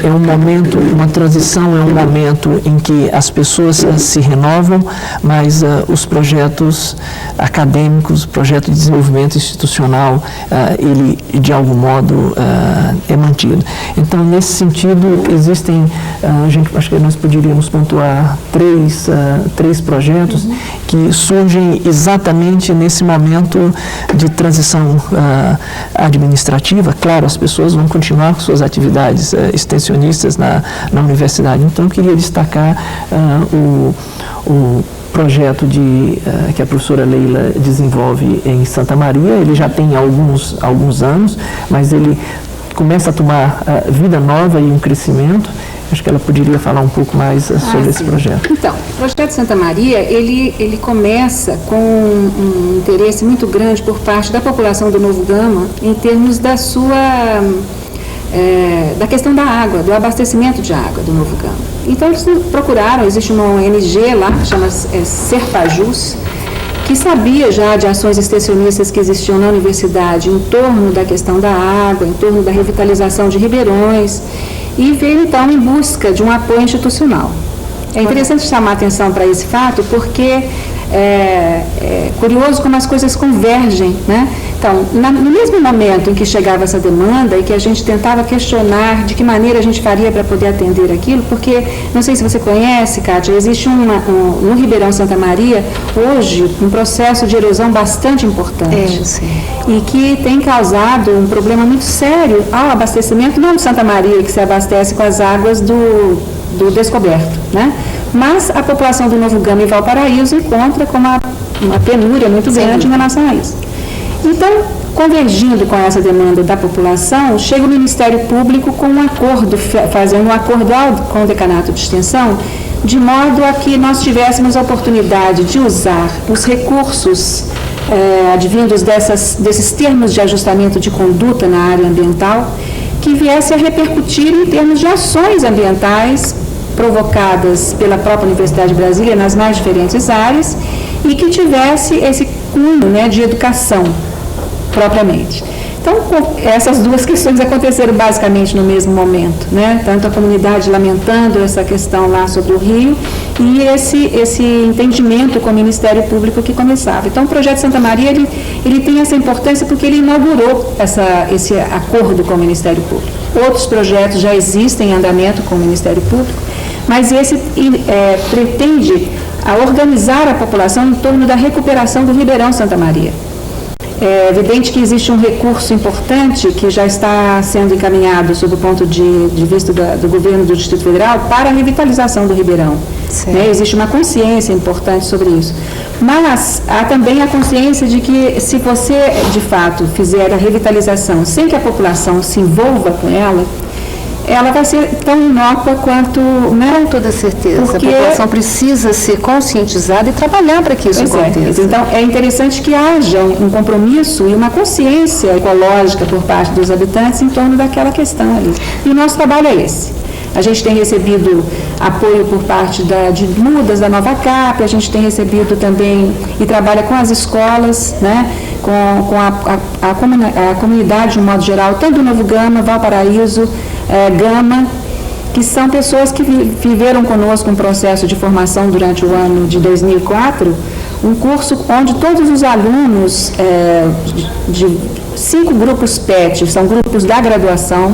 é um momento, uma transição é um momento em que as pessoas se renovam, mas os projetos acadêmicos, o projeto de desenvolvimento institucional, ele, de algum modo, é mantido. Então, nesse sentido, existem, acho que nós poderíamos pontuar três projetos que surgem exatamente nesse momento de transição administrativa. Claro, as pessoas vão continuar com suas atividades extensionistas na universidade. Então, eu queria destacar o projeto que a professora Leila desenvolve em Santa Maria. Ele já tem alguns anos, mas ele começa a tomar vida nova e um crescimento. Acho que ela poderia falar um pouco mais sobre esse projeto. Então, o projeto Santa Maria, ele começa com um interesse muito grande por parte da população do Novo Gama em termos da questão da água, do abastecimento de água do Novo Gama. Então, eles procuraram, existe uma ONG lá, que chama Serpajus, que sabia já de ações extensionistas que existiam na universidade em torno da questão da água, em torno da revitalização de ribeirões, e veio então em busca de um apoio institucional. É interessante chamar a atenção para esse fato, porque é curioso como as coisas convergem, né? Então, no mesmo momento em que chegava essa demanda e que a gente tentava questionar de que maneira a gente faria para poder atender aquilo, porque, não sei se você conhece, Kátia, existe no Ribeirão Santa Maria, hoje, um processo de erosão bastante importante. E que tem causado um problema muito sério ao abastecimento, não de Santa Maria, que se abastece com as águas do descoberto, né? Mas a população do Novo Gama e Valparaíso encontra com uma penúria muito grande em relação a isso. Então, convergindo com essa demanda da população, chega o Ministério Público com um acordo, fazendo um acordo com o Decanato de Extensão, de modo a que nós tivéssemos a oportunidade de usar os recursos advindos desses termos de ajustamento de conduta na área ambiental, que viesse a repercutir em termos de ações ambientais provocadas pela própria Universidade de Brasília nas mais diferentes áreas e que tivesse esse cunho, né, de educação propriamente. Então, essas duas questões aconteceram basicamente no mesmo momento, né? Tanto a comunidade lamentando essa questão lá sobre o rio e esse entendimento com o Ministério Público que começava. Então, o Projeto Santa Maria, ele tem essa importância porque ele inaugurou esse acordo com o Ministério Público. Outros projetos já existem em andamento com o Ministério Público, mas esse pretende organizar a população em torno da recuperação do Ribeirão Santa Maria. É evidente que existe um recurso importante que já está sendo encaminhado sob o ponto de vista do governo do Distrito Federal para a revitalização do Ribeirão. Né? Existe uma consciência importante sobre isso. Mas há também a consciência de que se você, de fato, fizer a revitalização sem que a população se envolva com ela vai ser tão inócua quanto... Né? Com toda certeza. Porque a população precisa ser conscientizada e trabalhar para que isso aconteça. Então, é interessante que haja um compromisso e uma consciência ecológica por parte dos habitantes em torno daquela questão ali. E o nosso trabalho é esse. A gente tem recebido apoio por parte de mudas da Nova Cap, a gente tem recebido também e trabalha com as escolas, né? com a comunidade de um modo geral, tanto do Novo Gama, Valparaíso, Gama, que são pessoas que viveram conosco um processo de formação durante o ano de 2004, um curso onde todos os alunos de 5 grupos PET, são grupos da graduação,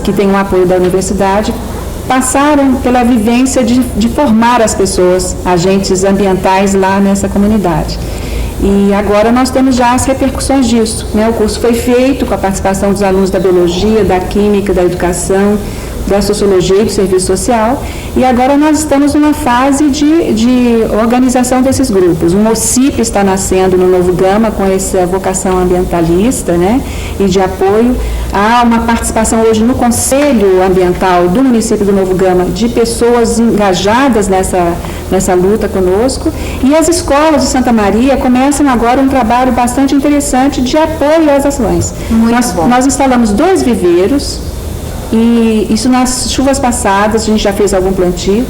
que têm o apoio da universidade, passaram pela vivência de formar as pessoas, agentes ambientais lá nessa comunidade. E agora nós temos já as repercussões disso, né? O curso foi feito com a participação dos alunos da biologia, da química, da educação, da sociologia e do serviço social, e agora nós estamos numa fase de organização desses grupos. O MOCIP está nascendo no Novo Gama com essa vocação ambientalista, né, e de apoio. Há uma participação hoje no Conselho Ambiental do município do Novo Gama de pessoas engajadas nessa luta conosco, e as escolas de Santa Maria começam agora um trabalho bastante interessante de apoio às ações. Nós instalamos 2 viveiros, e isso nas chuvas passadas, a gente já fez algum plantio.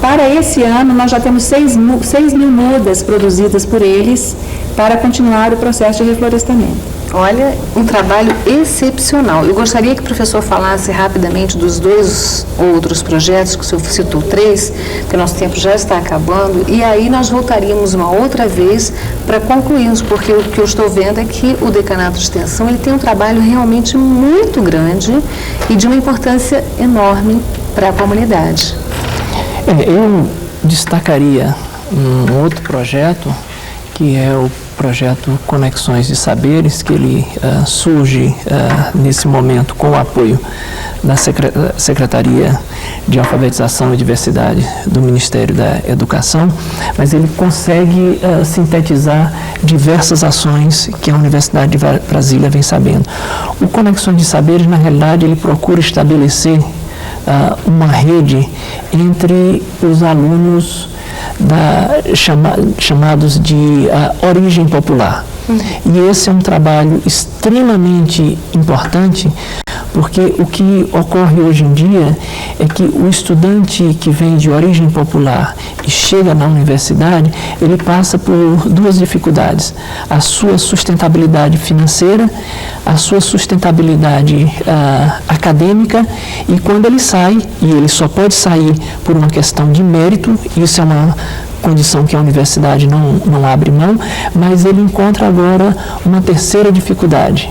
Para esse ano, nós já temos 6 mil mudas produzidas por eles para continuar o processo de reflorestamento. Olha, um trabalho excepcional. Eu gostaria que o professor falasse rapidamente dos 2 outros projetos, que o senhor citou 3, porque nosso tempo já está acabando, e aí nós voltaríamos uma outra vez para concluirmos, porque o que eu estou vendo é que o Decanato de Extensão ele tem um trabalho realmente muito grande e de uma importância enorme para a comunidade. Eu destacaria um outro projeto, que é o projeto Conexões de Saberes, que ele surge nesse momento com o apoio da Secretaria de Alfabetização e Diversidade do Ministério da Educação, mas ele consegue sintetizar diversas ações que a Universidade de Brasília vem sabendo. O Conexões de Saberes, na realidade, ele procura estabelecer uma rede entre os alunos chamados de origem popular. E esse é um trabalho extremamente importante, porque o que ocorre hoje em dia é que o estudante que vem de origem popular e chega na universidade, ele passa por 2 dificuldades: a sua sustentabilidade financeira, a sua sustentabilidade acadêmica, e quando ele sai, e ele só pode sair por uma questão de mérito, isso é uma condição que a universidade não abre mão, mas ele encontra agora uma terceira dificuldade,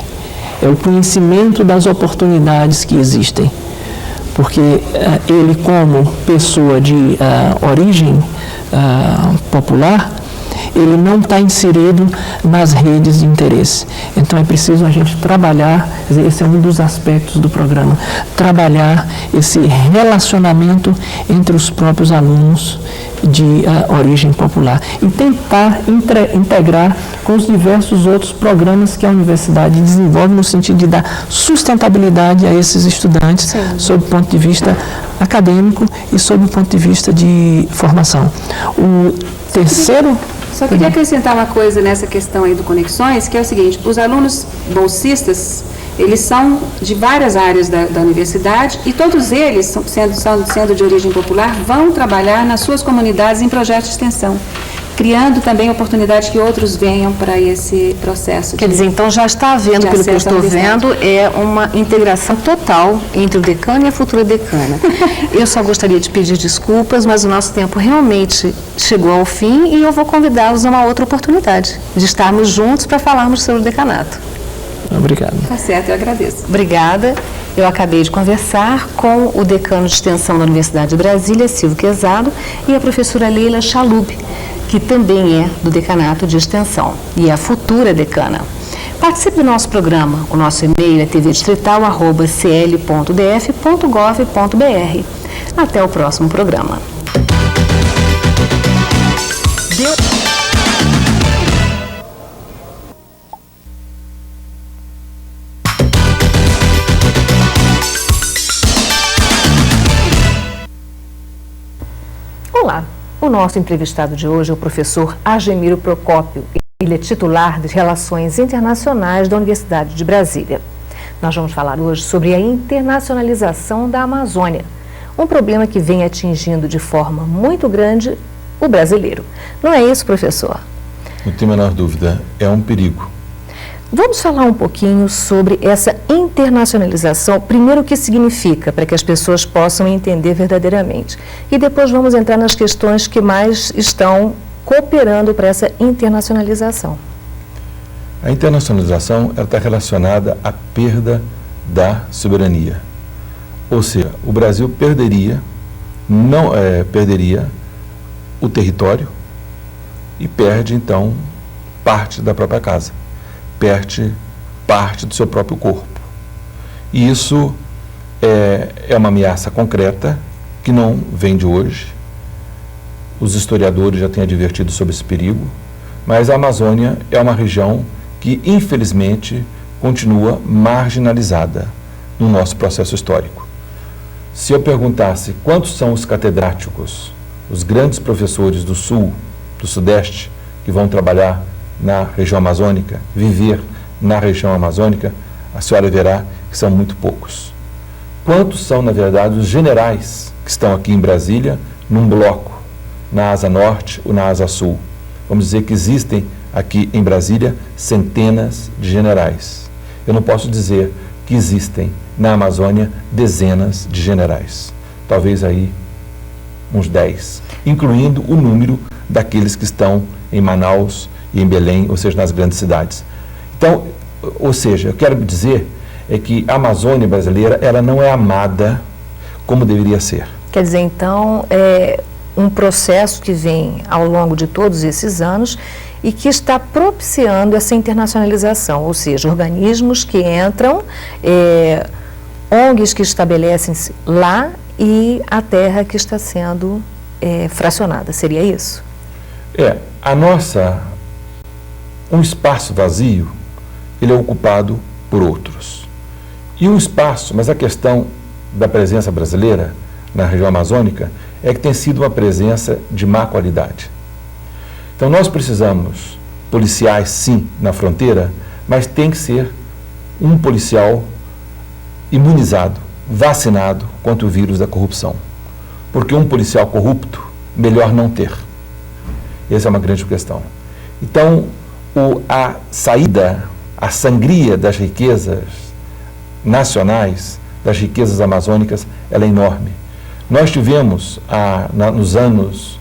é o conhecimento das oportunidades que existem. Porque ele, como pessoa de origem popular, ele não está inserido nas redes de interesse. Então é preciso a gente trabalhar, esse é um dos aspectos do programa, trabalhar esse relacionamento entre os próprios alunos de origem popular e tentar integrar com os diversos outros programas que a universidade desenvolve no sentido de dar sustentabilidade a esses estudantes. Sim. Sob o ponto de vista acadêmico e sob o ponto de vista de formação. O terceiro... Só queria acrescentar uma coisa nessa questão aí do Conexões, que é o seguinte: os alunos bolsistas, eles são de várias áreas da universidade e todos eles, sendo de origem popular, vão trabalhar nas suas comunidades em projetos de extensão, criando também oportunidade que outros venham para esse processo. Quer dizer, então já está havendo, pelo que eu estou vendo, é uma integração total entre o decano e a futura decana. Eu só gostaria de pedir desculpas, mas o nosso tempo realmente chegou ao fim e eu vou convidá-los a uma outra oportunidade de estarmos juntos para falarmos sobre o decanato. Obrigado. Tá certo, eu agradeço. Obrigada. Eu acabei de conversar com o decano de extensão da Universidade de Brasília, Silvio Quezado, e a professora Leila Chalub, que também é do decanato de extensão e é a futura decana. Participe do nosso programa. O nosso e-mail é tvdistrital@cl.df.gov.br. Até o próximo programa. Olá, o nosso entrevistado de hoje é o professor Argemiro Procópio. Ele é titular de Relações Internacionais da Universidade de Brasília. Nós vamos falar hoje sobre a internacionalização da Amazônia, um problema que vem atingindo de forma muito grande o brasileiro. Não é isso, professor? Não tem a menor dúvida, é um perigo. Vamos falar um pouquinho sobre essa internacionalização, primeiro o que significa, para que as pessoas possam entender verdadeiramente. E depois vamos entrar nas questões que mais estão cooperando para essa internacionalização. A internacionalização está relacionada à perda da soberania. Ou seja, o Brasil perderia o território e perde, então, parte da própria casa. Perde parte do seu próprio corpo. E isso é uma ameaça concreta que não vem de hoje. Os historiadores já têm advertido sobre esse perigo, mas a Amazônia é uma região que, infelizmente, continua marginalizada no nosso processo histórico. Se eu perguntasse quantos são os catedráticos, os grandes professores do Sul, do Sudeste, que vão trabalhar na região amazônica, viver na região amazônica, a senhora verá que são muito poucos. Quantos são, na verdade, os generais que estão aqui em Brasília, num bloco, na asa norte ou na asa sul? Vamos dizer que existem aqui em Brasília centenas de generais. Eu não posso dizer que existem na Amazônia dezenas de generais. Talvez aí uns 10, incluindo o número daqueles que estão em Manaus e em Belém, ou seja, nas grandes cidades. Então, ou seja, eu quero dizer é que a Amazônia brasileira, ela não é amada como deveria ser. Quer dizer, então, é um processo que vem ao longo de todos esses anos e que está propiciando essa internacionalização, ou seja, organismos que entram, ONGs que estabelecem-se lá e a terra que está sendo fracionada. Seria isso? Um espaço vazio, ele é ocupado por outros. E um espaço, mas a questão da presença brasileira na região amazônica é que tem sido uma presença de má qualidade. Então nós precisamos policiais, sim, na fronteira, mas tem que ser um policial imunizado, vacinado contra o vírus da corrupção. Porque um policial corrupto, melhor não ter. Essa é uma grande questão. Então, a saída, a sangria das riquezas nacionais, das riquezas amazônicas, ela é enorme. Nós tivemos, nos anos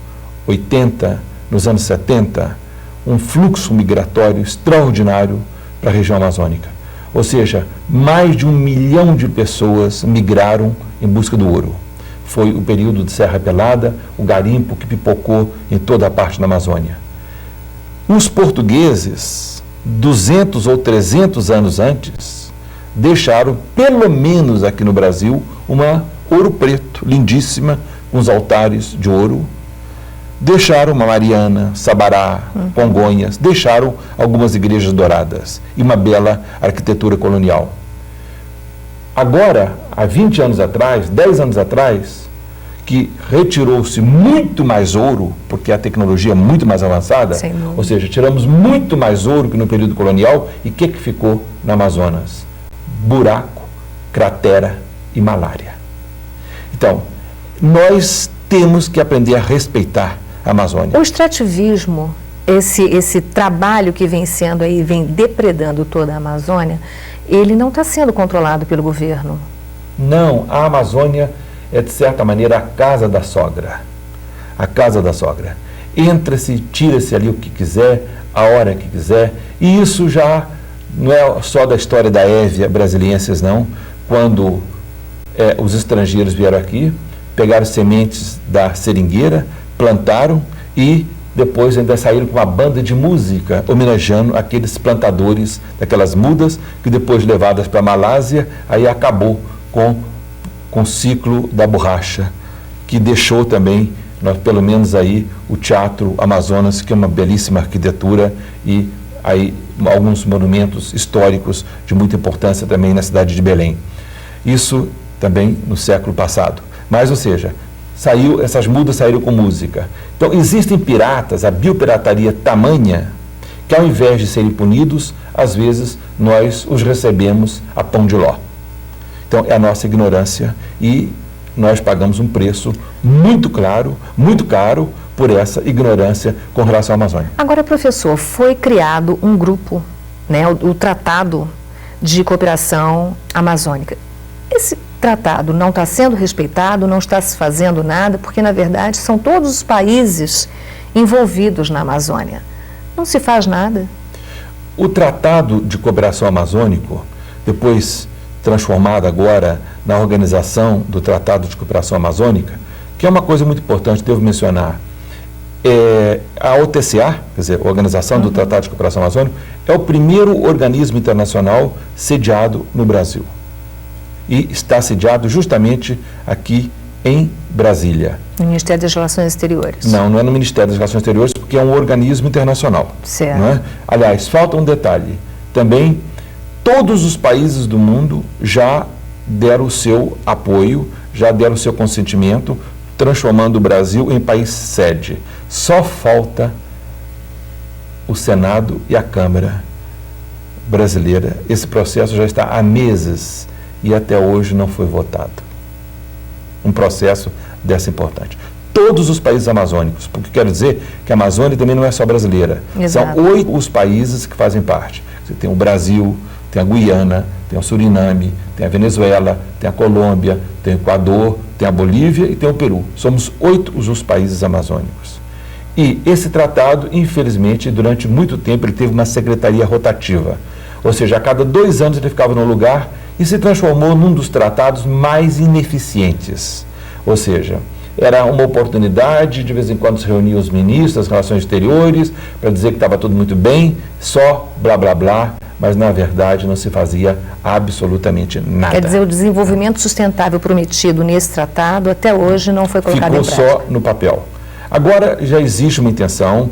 80, nos anos 70, um fluxo migratório extraordinário para a região amazônica. Ou seja, mais de 1 milhão de pessoas migraram em busca do ouro. Foi o período de Serra Pelada, o garimpo que pipocou em toda a parte da Amazônia. Os portugueses, 200 ou 300 anos antes, deixaram, pelo menos aqui no Brasil, uma Ouro Preto, lindíssima, com os altares de ouro. Deixaram uma Mariana, Sabará, Congonhas, deixaram algumas igrejas douradas e uma bela arquitetura colonial. Agora, há 20 anos atrás, 10 anos atrás, que retirou-se muito mais ouro, porque a tecnologia é muito mais avançada, ou seja, tiramos muito mais ouro que no período colonial, e o que ficou no Amazonas? Buraco, cratera e malária. Então, nós temos que aprender a respeitar a Amazônia. O extrativismo, esse trabalho que vem sendo aí, vem depredando toda a Amazônia, ele não está sendo controlado pelo governo. Não, a Amazônia é, de certa maneira, a casa da sogra. A casa da sogra. Entra-se, tira-se ali o que quiser, a hora que quiser, e isso já não é só da história da Hévia brasilienses, não. Quando os estrangeiros vieram aqui, pegaram sementes da seringueira, plantaram e depois ainda saíram com uma banda de música homenageando aqueles plantadores daquelas mudas que depois levadas para a Malásia, aí acabou com o ciclo da borracha, que deixou também, pelo menos aí, o Teatro Amazonas, que é uma belíssima arquitetura, e aí alguns monumentos históricos de muita importância também na cidade de Belém. Isso também no século passado. Mas, ou seja, essas mudas saíram com música. Então, existem piratas, a biopirataria tamanha, que ao invés de serem punidos, às vezes nós os recebemos a pão de ló. Então, é a nossa ignorância e nós pagamos um preço muito caro por essa ignorância com relação à Amazônia. Agora, professor, foi criado um grupo, né, o Tratado de Cooperação Amazônica. Esse tratado não está sendo respeitado, não está se fazendo nada, porque, na verdade, são todos os países envolvidos na Amazônia. Não se faz nada. O Tratado de Cooperação Amazônico, depois transformado agora na organização do Tratado de Cooperação Amazônica, que é uma coisa muito importante, devo mencionar, a OTCA, quer dizer, a Organização do Tratado de Cooperação Amazônica, é o primeiro organismo internacional sediado no Brasil. E está sediado justamente aqui em Brasília. No Ministério das Relações Exteriores. Não é no Ministério das Relações Exteriores, porque é um organismo internacional. Certo. Não é? Aliás, falta um detalhe. Também, todos os países do mundo já deram o seu apoio, já deram o seu consentimento, transformando o Brasil em país sede. Só falta o Senado e a Câmara brasileira. Esse processo já está há meses e até hoje não foi votado. Um processo dessa importância. Todos os países amazônicos, porque quero dizer que a Amazônia também não é só brasileira. Exato. São 8 os países que fazem parte. Você tem o Brasil, tem a Guiana, tem o Suriname, tem a Venezuela, tem a Colômbia, tem o Equador, tem a Bolívia e tem o Peru. Somos 8 os países amazônicos. E esse tratado, infelizmente, durante muito tempo ele teve uma secretaria rotativa. Ou seja, a cada 2 anos ele ficava num lugar e se transformou num dos tratados mais ineficientes. Ou seja, era uma oportunidade, de vez em quando se reuniam os ministros das relações exteriores para dizer que estava tudo muito bem, só blá blá blá, mas na verdade não se fazia absolutamente nada. Quer dizer, o desenvolvimento sustentável prometido nesse tratado até hoje não foi colocado em prática. Ficou só no papel. Agora já existe uma intenção,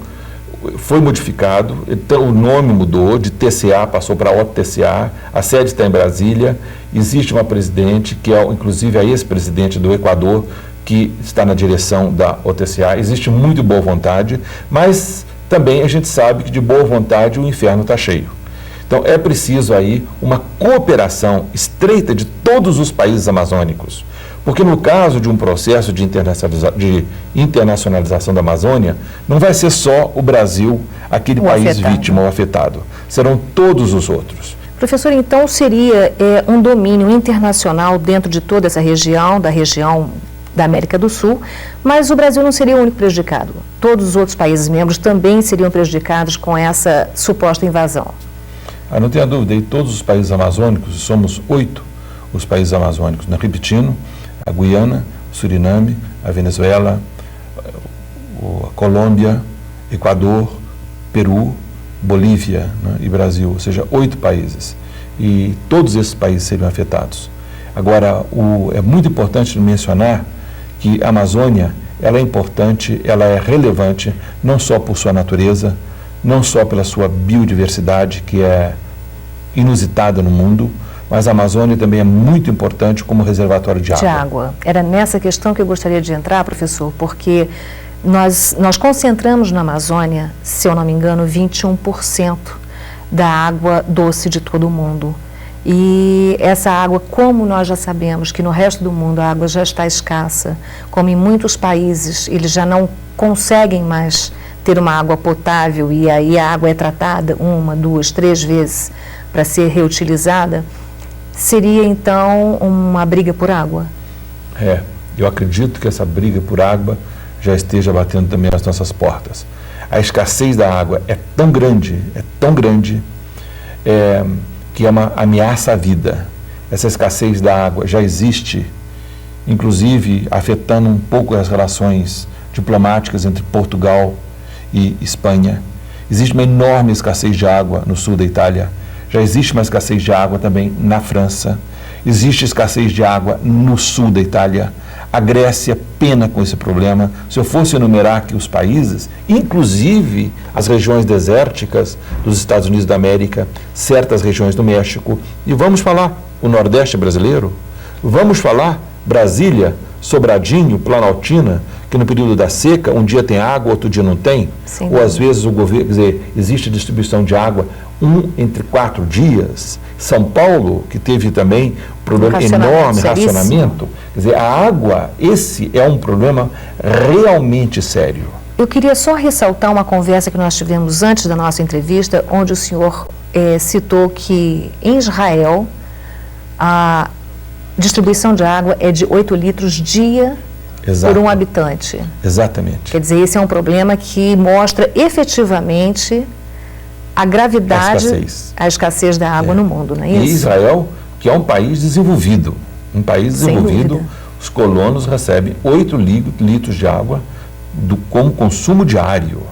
foi modificado, então o nome mudou, de TCA passou para OTCA, a sede está em Brasília, existe uma presidente, que é inclusive a ex-presidente do Equador, que está na direção da OTCA, existe muito boa vontade, mas também a gente sabe que de boa vontade o inferno está cheio. Então é preciso aí uma cooperação estreita de todos os países amazônicos, porque no caso de um processo de internacionalização da Amazônia, não vai ser só o Brasil, aquele país vítima ou afetado, serão todos os outros. Professor, então seria um domínio internacional dentro de toda essa região, da região da América do Sul, mas o Brasil não seria o único prejudicado. Todos os outros países membros também seriam prejudicados com essa suposta invasão. Não tenha dúvida, e todos os países amazônicos, somos 8 os países amazônicos, né? Repetindo, a Guiana, Suriname, a Venezuela, a Colômbia, Equador, Peru, Bolívia, né? E Brasil, ou seja, 8 países. E todos esses países seriam afetados. Agora, é muito importante mencionar que a Amazônia, ela é importante, ela é relevante, não só por sua natureza, não só pela sua biodiversidade, que é inusitada no mundo, mas a Amazônia também é muito importante como reservatório de água. Era nessa questão que eu gostaria de entrar, professor, porque nós concentramos na Amazônia, se eu não me engano, 21% da água doce de todo o mundo. E essa água, como nós já sabemos que no resto do mundo a água já está escassa, como em muitos países eles já não conseguem mais ter uma água potável e aí a água é tratada 1, 2, 3 vezes para ser reutilizada, seria então uma briga por água? Eu acredito que essa briga por água já esteja batendo também nas nossas portas. A escassez da água é tão grande, que é uma ameaça à vida. Essa escassez da água já existe, inclusive afetando um pouco as relações diplomáticas entre Portugal e Espanha. Existe uma enorme escassez de água no sul da Itália. Já existe uma escassez de água também na França. Existe escassez de água no sul da Itália. A Grécia pena com esse problema. Se eu fosse enumerar aqui os países, inclusive as regiões desérticas dos Estados Unidos da América, certas regiões do México, e vamos falar o Nordeste brasileiro, vamos falar Brasília, Sobradinho, Planaltina, que no período da seca, um dia tem água, outro dia não tem, sim, ou às vezes o governo, quer dizer, existe distribuição de água entre 4 dias. São Paulo, que teve também um problema enorme, racionamento. Quer dizer, a água, esse é um problema realmente sério. Eu queria só ressaltar uma conversa que nós tivemos antes da nossa entrevista, onde o senhor citou que em Israel a distribuição de água é de 8 litros dia por um habitante. Exatamente. Quer dizer, esse é um problema que mostra efetivamente a gravidade, a escassez da água no mundo, não é isso? E Israel, que é um país desenvolvido, os colonos recebem 8 litros de água como consumo diário.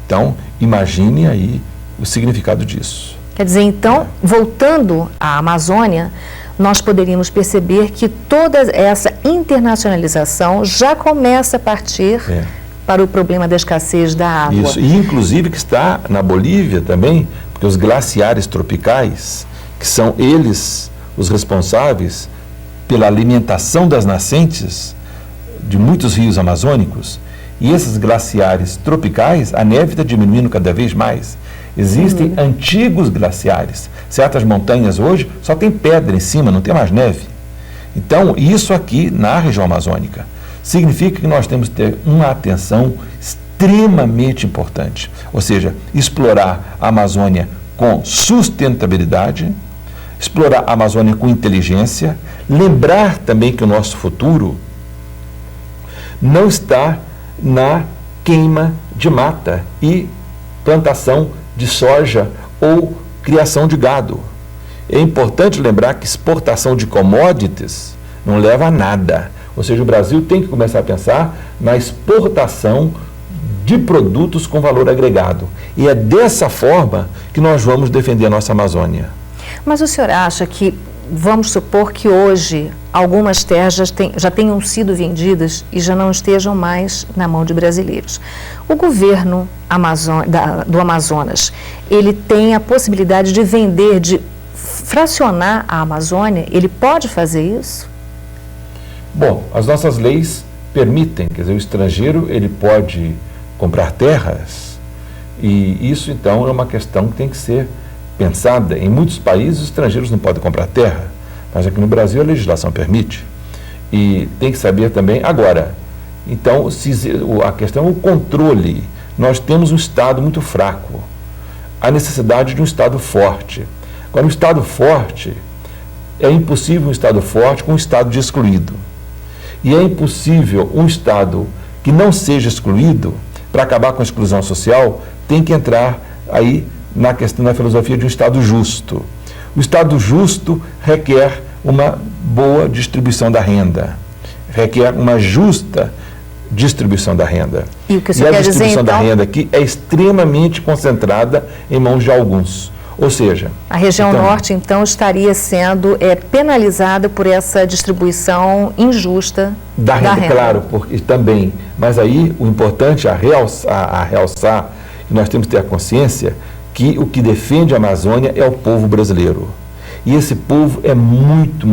Então, imagine aí o significado disso. Quer dizer, então, voltando à Amazônia, nós poderíamos perceber que toda essa internacionalização já começa a partir para o problema da escassez da água. Isso, e inclusive que está na Bolívia também, porque os glaciares tropicais, que são eles os responsáveis pela alimentação das nascentes de muitos rios amazônicos, e esses glaciares tropicais, a neve está diminuindo cada vez mais. Existem antigos glaciares. Certas montanhas hoje só tem pedra em cima, não tem mais neve. Então, isso aqui na região amazônica significa que nós temos que ter uma atenção extremamente importante. Ou seja, explorar a Amazônia com sustentabilidade, explorar a Amazônia com inteligência, lembrar também que o nosso futuro não está na queima de mata e plantação de soja ou criação de gado. É importante lembrar que exportação de commodities não leva a nada. Ou seja, o Brasil tem que começar a pensar na exportação de produtos com valor agregado. E é dessa forma que nós vamos defender a nossa Amazônia. Mas o senhor acha que, vamos supor que hoje algumas terras já tenham sido vendidas e já não estejam mais na mão de brasileiros. O governo do Amazonas, ele tem a possibilidade de vender, de fracionar a Amazônia? Ele pode fazer isso? Bom, as nossas leis permitem, quer dizer, o estrangeiro ele pode comprar terras e isso então é uma questão que tem que ser pensada. Em muitos países os estrangeiros não podem comprar terra, mas aqui no Brasil a legislação permite. E tem que saber também, agora, então a questão é o controle. Nós temos um Estado muito fraco, a necessidade de um Estado forte. Agora, um Estado forte, é impossível um Estado forte com um Estado de excluído. E é impossível um Estado que não seja excluído, para acabar com a exclusão social, tem que entrar aí na questão da filosofia de um Estado justo. O Estado justo requer uma boa distribuição da renda, requer uma justa distribuição da renda. E o que você a quer distribuição dizer, então, da renda aqui é extremamente concentrada em mãos de alguns. Ou seja, a região norte, então, estaria sendo penalizada por essa distribuição injusta da renda. Claro, porque também. Mas aí o importante a realçar, que nós temos que ter a consciência que o que defende a Amazônia é o povo brasileiro. E esse povo é muito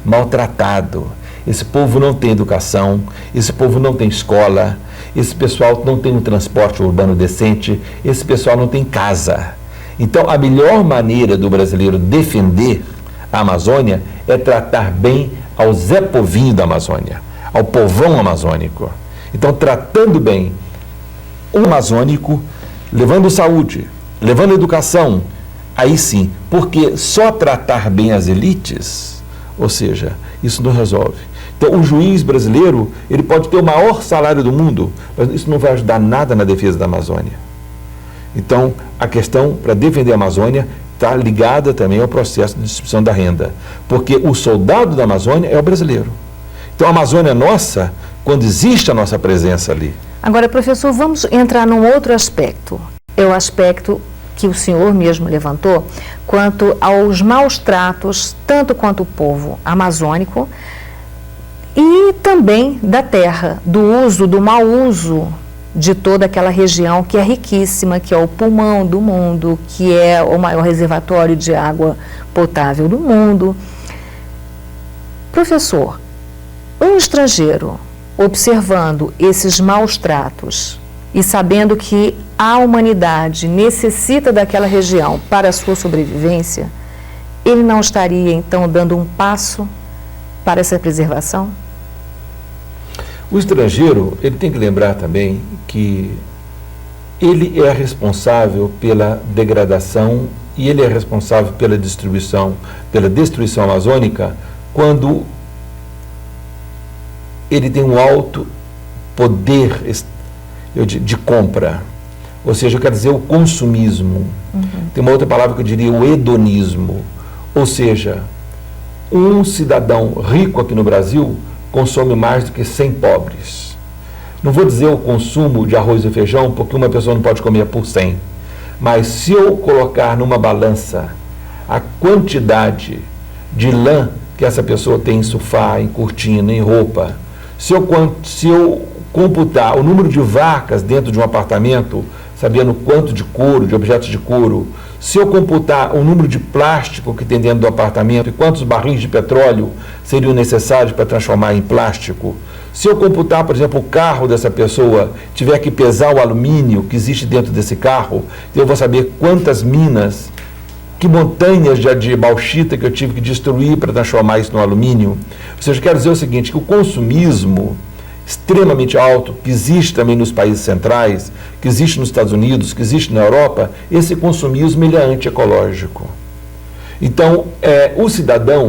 maltratado. Esse povo não tem educação, esse povo não tem escola, esse pessoal não tem um transporte urbano decente, esse pessoal não tem casa. Então, a melhor maneira do brasileiro defender a Amazônia é tratar bem ao Zé Povinho da Amazônia, ao povão amazônico. Então, tratando bem o amazônico, levando saúde, levando educação, aí sim, porque só tratar bem as elites, ou seja, isso não resolve. Então, o juiz brasileiro, ele pode ter o maior salário do mundo, mas isso não vai ajudar nada na defesa da Amazônia. Então, a questão para defender a Amazônia está ligada também ao processo de distribuição da renda, porque o soldado da Amazônia é o brasileiro. Então, a Amazônia é nossa quando existe a nossa presença ali. Agora, professor, vamos entrar num outro aspecto. É o aspecto que o senhor mesmo levantou, quanto aos maus tratos, tanto quanto o povo amazônico, e também da terra, do mau uso de toda aquela região que é riquíssima, que é o pulmão do mundo, que é o maior reservatório de água potável do mundo. Professor, um estrangeiro observando esses maus tratos e sabendo que a humanidade necessita daquela região para a sua sobrevivência, ele não estaria, então, dando um passo para essa preservação? O estrangeiro, ele tem que lembrar também que ele é responsável pela degradação e ele é responsável pela destruição amazônica quando ele tem um alto poder de compra. Ou seja, eu quero dizer o consumismo. Tem uma outra palavra que eu diria, o hedonismo. Ou seja, um cidadão rico aqui no Brasil consome mais do que 100 pobres. Não vou dizer o consumo de arroz e feijão, porque uma pessoa não pode comer por 100. Mas se eu colocar numa balança a quantidade de lã que essa pessoa tem em sofá, em cortina, em roupa, se eu computar o número de vacas dentro de um apartamento, sabendo quanto de couro, de objetos de couro, se eu computar o número de plástico que tem dentro do apartamento e quantos barris de petróleo seriam necessários para transformar em plástico, se eu computar, por exemplo, o carro dessa pessoa, tiver que pesar o alumínio que existe dentro desse carro, eu vou saber quantas minas, que montanhas de bauxita que eu tive que destruir para transformar isso no alumínio. Ou seja, eu quero dizer o seguinte, que o consumismo extremamente alto, que existe também nos países centrais, que existe nos Estados Unidos, que existe na Europa, esse consumismo ele é antiecológico. Então, o cidadão,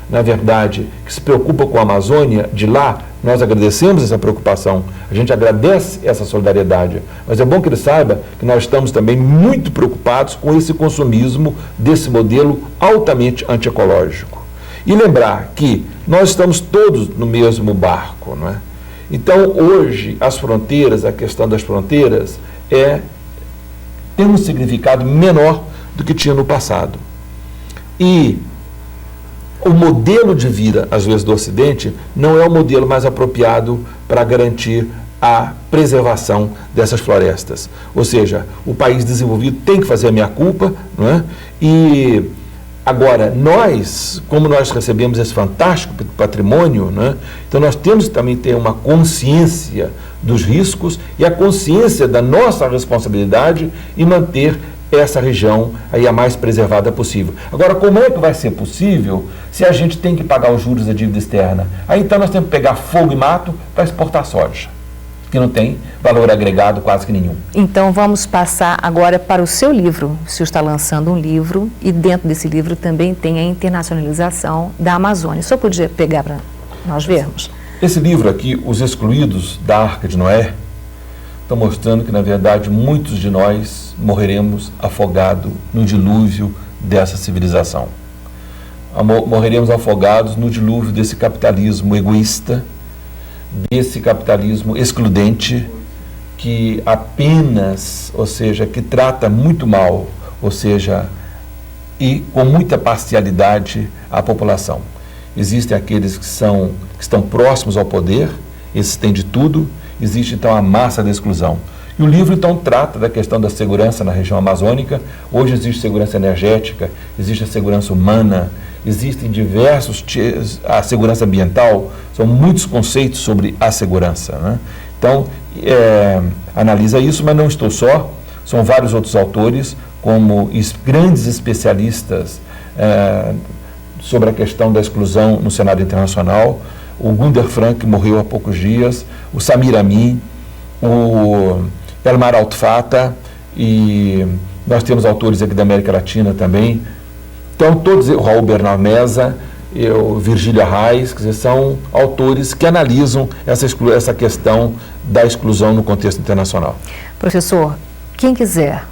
na verdade, que se preocupa com a Amazônia, de lá, nós agradecemos essa preocupação, a gente agradece essa solidariedade, mas é bom que ele saiba que nós estamos também muito preocupados com esse consumismo desse modelo altamente antiecológico. E lembrar que nós estamos todos no mesmo barco, não é? Então, hoje, as fronteiras, a questão das fronteiras, tem um significado menor do que tinha no passado. E o modelo de vida, às vezes, do Ocidente, não é o modelo mais apropriado para garantir a preservação dessas florestas. Ou seja, o país desenvolvido tem que fazer a meia-culpa, não é? E agora, como nós recebemos esse fantástico patrimônio, né, então nós temos que também ter uma consciência dos riscos e a consciência da nossa responsabilidade em manter essa região aí a mais preservada possível. Agora, como é que vai ser possível se a gente tem que pagar os juros da dívida externa? Aí então nós temos que pegar fogo e mato para exportar soja, que não tem valor agregado quase que nenhum. Então vamos passar agora para o seu livro. O senhor está lançando um livro e dentro desse livro também tem a internacionalização da Amazônia. O senhor podia pegar para... nós vermos. Esse livro aqui, Os Excluídos da Arca de Noé, está mostrando que, na verdade, muitos de nós morreremos afogados no dilúvio dessa civilização. Morreremos afogados no dilúvio desse capitalismo egoísta, desse capitalismo excludente, que apenas, ou seja, que trata muito mal, ou seja, e com muita parcialidade a população. Existem aqueles que estão próximos ao poder, esses têm de tudo, existe então a massa da exclusão. E o livro então trata da questão da segurança na região amazônica. Hoje existe segurança energética, existe a segurança humana, existem diversos, a segurança ambiental, são muitos conceitos sobre a segurança, né? Então, analisa isso, mas não estou só, são vários outros autores, como grandes especialistas sobre a questão da exclusão no cenário internacional, o Gunder Frank, que morreu há poucos dias, o Samir Amin, o Elmar Altfata, e nós temos autores aqui da América Latina também. Então, todos, o Raul Bernal Mesa, o Virgílio Arraes, quer dizer, são autores que analisam essa questão da exclusão no contexto internacional. Professor, quem quiser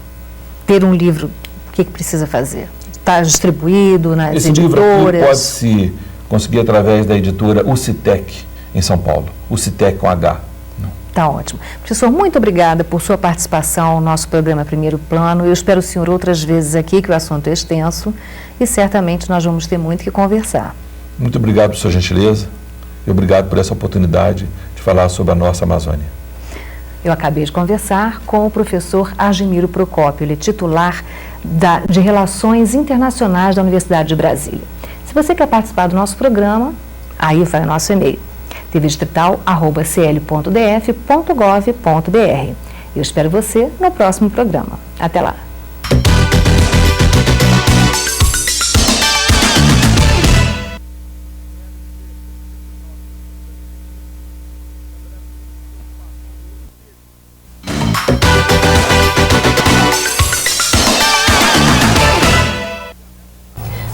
ter um livro, o que precisa fazer? Está distribuído nas Esse editoras? livro aqui pode-se conseguir através da editora UCITEC, em São Paulo. UCITEC com H. Tá ótimo. Professor, muito obrigada por sua participação no nosso programa Primeiro Plano. Eu espero o senhor outras vezes aqui, que o assunto é extenso, e certamente nós vamos ter muito que conversar. Muito obrigado por sua gentileza e obrigado por essa oportunidade de falar sobre a nossa Amazônia. Eu acabei de conversar com o professor Argemiro Procópio, ele é titular de Relações Internacionais da Universidade de Brasília. Se você quer participar do nosso programa, aí vai o nosso e-mail, tvdistrital@cl.df.gov.br. Eu espero você no próximo programa. Até lá!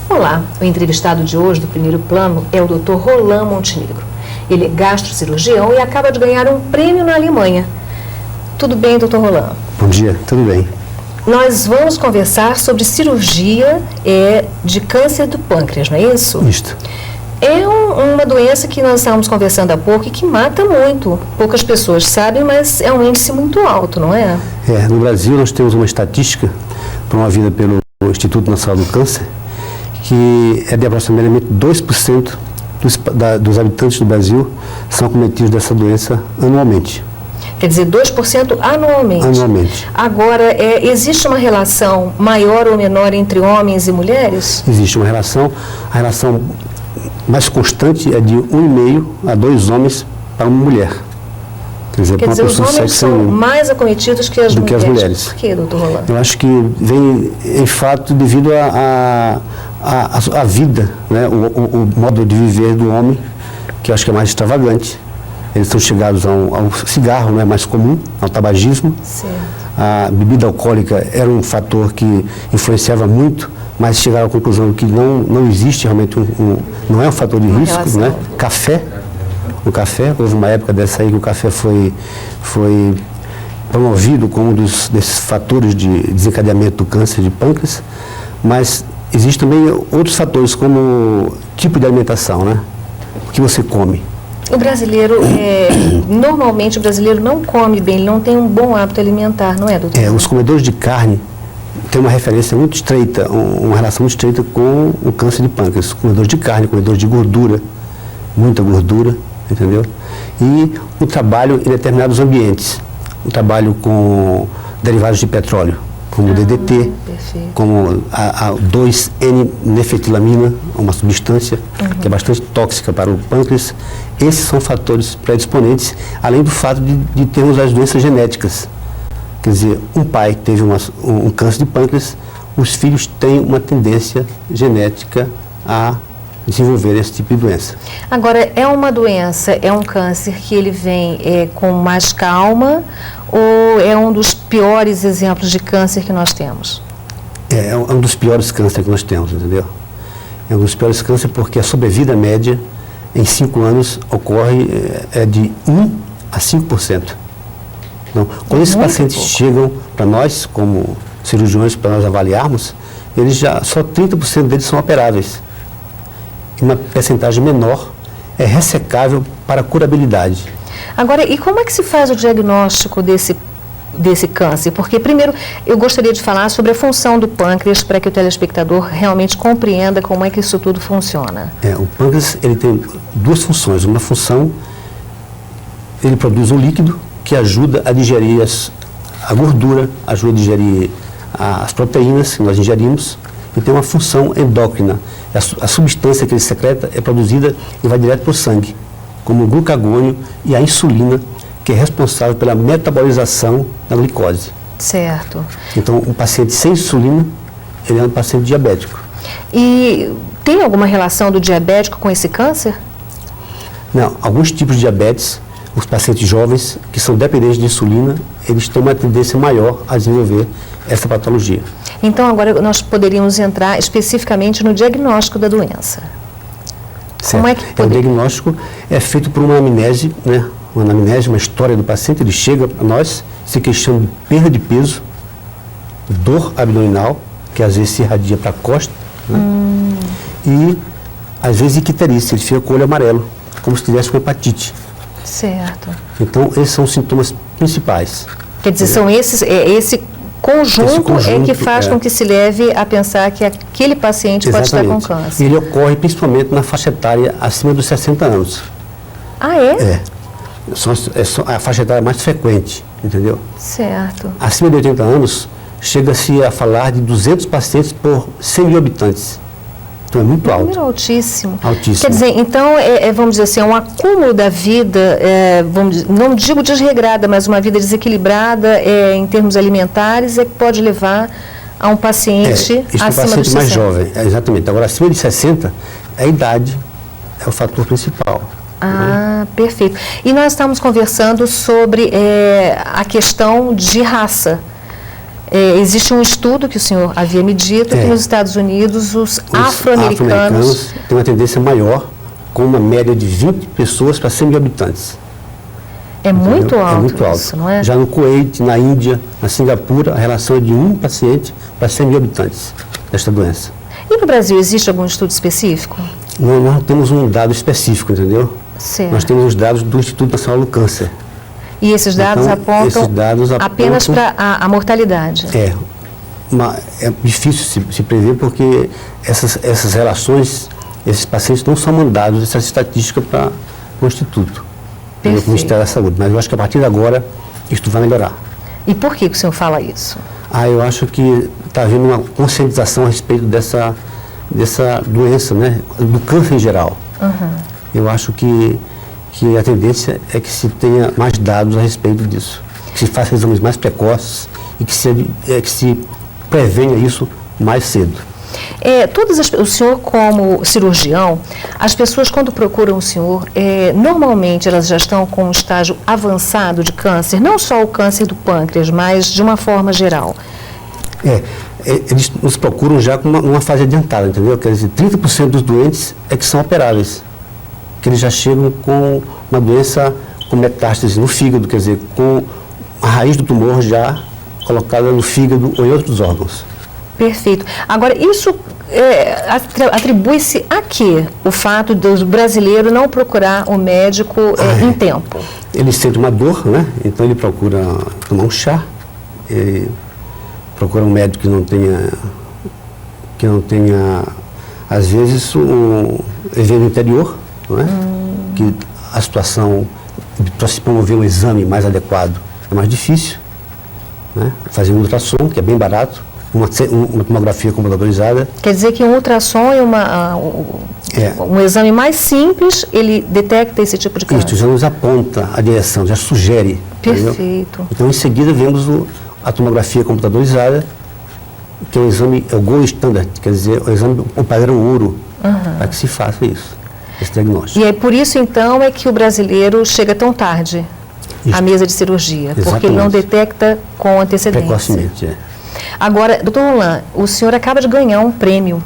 Olá, o entrevistado de hoje do Primeiro Plano é o Dr. Roland Montenegro. Ele é gastrocirurgião e acaba de ganhar um prêmio na Alemanha. Tudo bem, Dr. Roland? Bom dia, tudo bem. Nós vamos conversar sobre cirurgia de câncer do pâncreas, não é isso? Isto. É uma doença que nós estávamos conversando há pouco e que mata muito. Poucas pessoas sabem, mas é um índice muito alto, não é? No Brasil nós temos uma estatística promovida pelo Instituto Nacional do Câncer, que é de aproximadamente 2% dos habitantes do Brasil são acometidos dessa doença anualmente. Quer dizer, 2% anualmente? Anualmente. Agora, existe uma relação maior ou menor entre homens e mulheres? Existe uma relação. A relação mais constante é de 1,5 a 2 homens para uma mulher. Quer dizer, os homens são mais acometidos que as mulheres. Por que, doutor Roland? Eu acho que vem, em fato, devido à vida, né? o modo de viver do homem, que eu acho que é mais extravagante. Eles estão chegados ao cigarro, não é mais comum, ao tabagismo. Certo. A bebida alcoólica era um fator que influenciava muito, mas chegaram à conclusão que não existe realmente, não é um fator de risco, né? O café, houve uma época dessa aí que o café foi promovido como um desses fatores de desencadeamento do câncer de pâncreas, mas existem também outros fatores, como tipo de alimentação, né? O que você come. O brasileiro, normalmente o brasileiro não come bem, ele não tem um bom hábito alimentar, não é, doutor? Os comedores de carne têm uma referência muito estreita, uma relação muito estreita com o câncer de pâncreas. Comedores de carne, comedores de gordura, muita gordura, entendeu? E o trabalho em determinados ambientes, o trabalho com derivados de petróleo, como o DDT, perfeito. como a 2N-nefetilamina, uma substância que é bastante tóxica para o pâncreas. Esses são fatores predisponentes, além do fato de termos as doenças genéticas. Quer dizer, um pai que teve um câncer de pâncreas, os filhos têm uma tendência genética a desenvolver esse tipo de doença. Agora, é uma doença, é um câncer que ele vem com mais calma ou é um dos piores exemplos de câncer que nós temos? É um dos piores cânceres que nós temos, entendeu? É um dos piores cânceres porque a sobrevida média em 5 anos ocorre de 1 a 5%. Então, quando esses pacientes chegam para nós, como cirurgiões, para nós avaliarmos, só 30% deles são operáveis. E uma percentagem menor é ressecável para curabilidade. Agora, e como é que se faz o diagnóstico desse câncer? Porque, primeiro, eu gostaria de falar sobre a função do pâncreas para que o telespectador realmente compreenda como é que isso tudo funciona. O pâncreas ele tem 2 funções. Uma função, ele produz um líquido que ajuda a digerir a gordura, ajuda a digerir as proteínas que nós ingerimos, e tem uma função endócrina. A substância que ele secreta é produzida e vai direto para o sangue, como o glucagônio e a insulina, que é responsável pela metabolização da glicose. Certo. Então, um paciente sem insulina, ele é um paciente diabético. E tem alguma relação do diabético com esse câncer? Não, alguns tipos de diabetes, os pacientes jovens que são dependentes de insulina, eles têm uma tendência maior a desenvolver essa patologia. Então, agora nós poderíamos entrar especificamente no diagnóstico da doença. Certo. Como é que O diagnóstico é feito por uma anamnese, né? Uma anamnese, uma história do paciente. Ele chega a nós se queixando de perda de peso, dor abdominal, que às vezes se irradia para a costa, né? E às vezes icterícia, ele fica com o olho amarelo, como se tivesse uma hepatite. Certo. Então, esses são os sintomas principais. Quer dizer, são esse conjunto é que faz com que se leve a pensar que aquele paciente pode estar com câncer. Ele ocorre principalmente na faixa etária acima dos 60 anos. Ah, é? É a faixa etária mais frequente, entendeu? Certo. Acima de 80 anos, chega-se a falar de 200 pacientes por 100 mil habitantes. Então é muito alto. Número altíssimo. Altíssimo. Quer dizer, então, vamos dizer assim, um acúmulo da vida, não digo desregrada, mas uma vida desequilibrada em termos alimentares é que pode levar a um paciente acima dos 60. Mais jovem, exatamente. Agora, acima de 60, a idade é o fator principal. Ah, perfeito. E nós estamos conversando sobre a questão de raça. Existe um estudo que o senhor havia me dito que nos Estados Unidos os afro-americanos têm uma tendência maior, com uma média de 20 pessoas para 100 mil habitantes. É muito alto. É muito alto. Isso, não é? Já no Kuwait, na Índia, na Singapura, a relação é de 1 paciente para 100 mil habitantes desta doença. E no Brasil existe algum estudo específico? Nós não temos um dado específico, entendeu? Certo. Nós temos os dados do Instituto Nacional do Câncer. E esses dados apontam apenas para a mortalidade? É difícil se prever porque essas relações, esses pacientes não são mandados essa estatística para o Instituto, para o Ministério da Saúde. Mas eu acho que a partir de agora isso vai melhorar. E por que o senhor fala isso? Eu acho que está havendo uma conscientização a respeito dessa doença, né? Do câncer em geral. Eu acho que a tendência é que se tenha mais dados a respeito disso, que se faça exames mais precoces e que se prevenha isso mais cedo. O senhor como cirurgião, as pessoas quando procuram o senhor, normalmente elas já estão com um estágio avançado de câncer, não só o câncer do pâncreas, mas de uma forma geral. Eles nos procuram já com uma fase adiantada, entendeu? Quer dizer, 30% dos doentes é que são operáveis, que eles já chegam com uma doença com metástase no fígado, quer dizer, com a raiz do tumor já colocada no fígado ou em outros órgãos. Perfeito. Agora, isso atribui-se a quê? O fato do brasileiro não procurar o médico em tempo? Ele sente uma dor, né? Então ele procura tomar um chá, procura um médico que não tenha às vezes, um evento interior, não é? Que a situação para se promover um exame mais adequado é mais difícil, né? Fazer um ultrassom, que é bem barato, uma tomografia computadorizada. Quer dizer que um ultrassom e um exame mais simples, ele detecta esse tipo de câncer? Isso, já nos aponta a direção, já sugere. Perfeito. Entendeu? Então, em seguida, vemos a tomografia computadorizada, que é o exame, é o gold standard, quer dizer, o padrão ouro, para que se faça isso, esse diagnóstico. E é por isso, então, é que o brasileiro chega tão tarde à mesa de cirurgia, Exatamente. Porque ele não detecta com antecedência. Precocemente, Agora, doutor Roland, o senhor acaba de ganhar um prêmio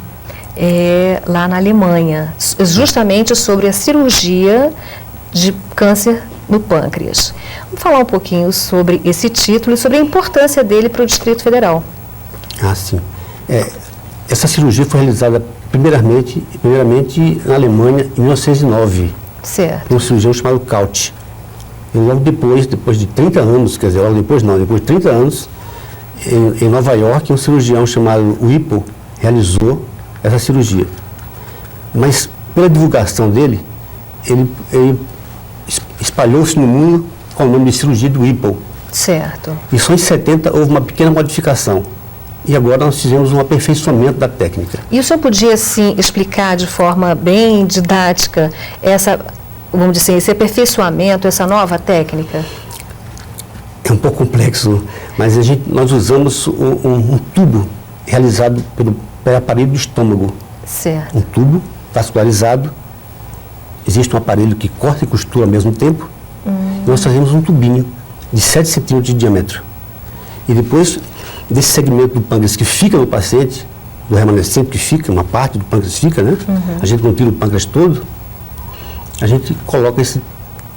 lá na Alemanha, justamente sobre a cirurgia de câncer no pâncreas. Vamos falar um pouquinho sobre esse título e sobre a importância dele para o Distrito Federal. Ah, sim. Essa cirurgia foi realizada primeiramente na Alemanha em 1909. Certo. Por um cirurgião chamado Kautz. E logo depois de 30 anos, quer dizer, depois de 30 anos, em Nova York, um cirurgião chamado Whipple realizou essa cirurgia. Mas, pela divulgação dele, ele espalhou-se no mundo com o nome de cirurgia do Whipple. Certo. E só em 70 houve uma pequena modificação. E agora nós fizemos um aperfeiçoamento da técnica. E o senhor podia, assim, explicar de forma bem didática vamos dizer, esse aperfeiçoamento, essa nova técnica? É um pouco complexo, mas nós usamos um tubo realizado pelo aparelho do estômago. Certo. Um tubo vascularizado. Existe um aparelho que corta e costura ao mesmo tempo. E nós fazemos um tubinho de 7 centímetros de diâmetro. E depois desse segmento do pâncreas que fica no paciente, do remanescente que fica, uma parte do pâncreas fica, né? A gente não tira o pâncreas todo, a gente coloca esse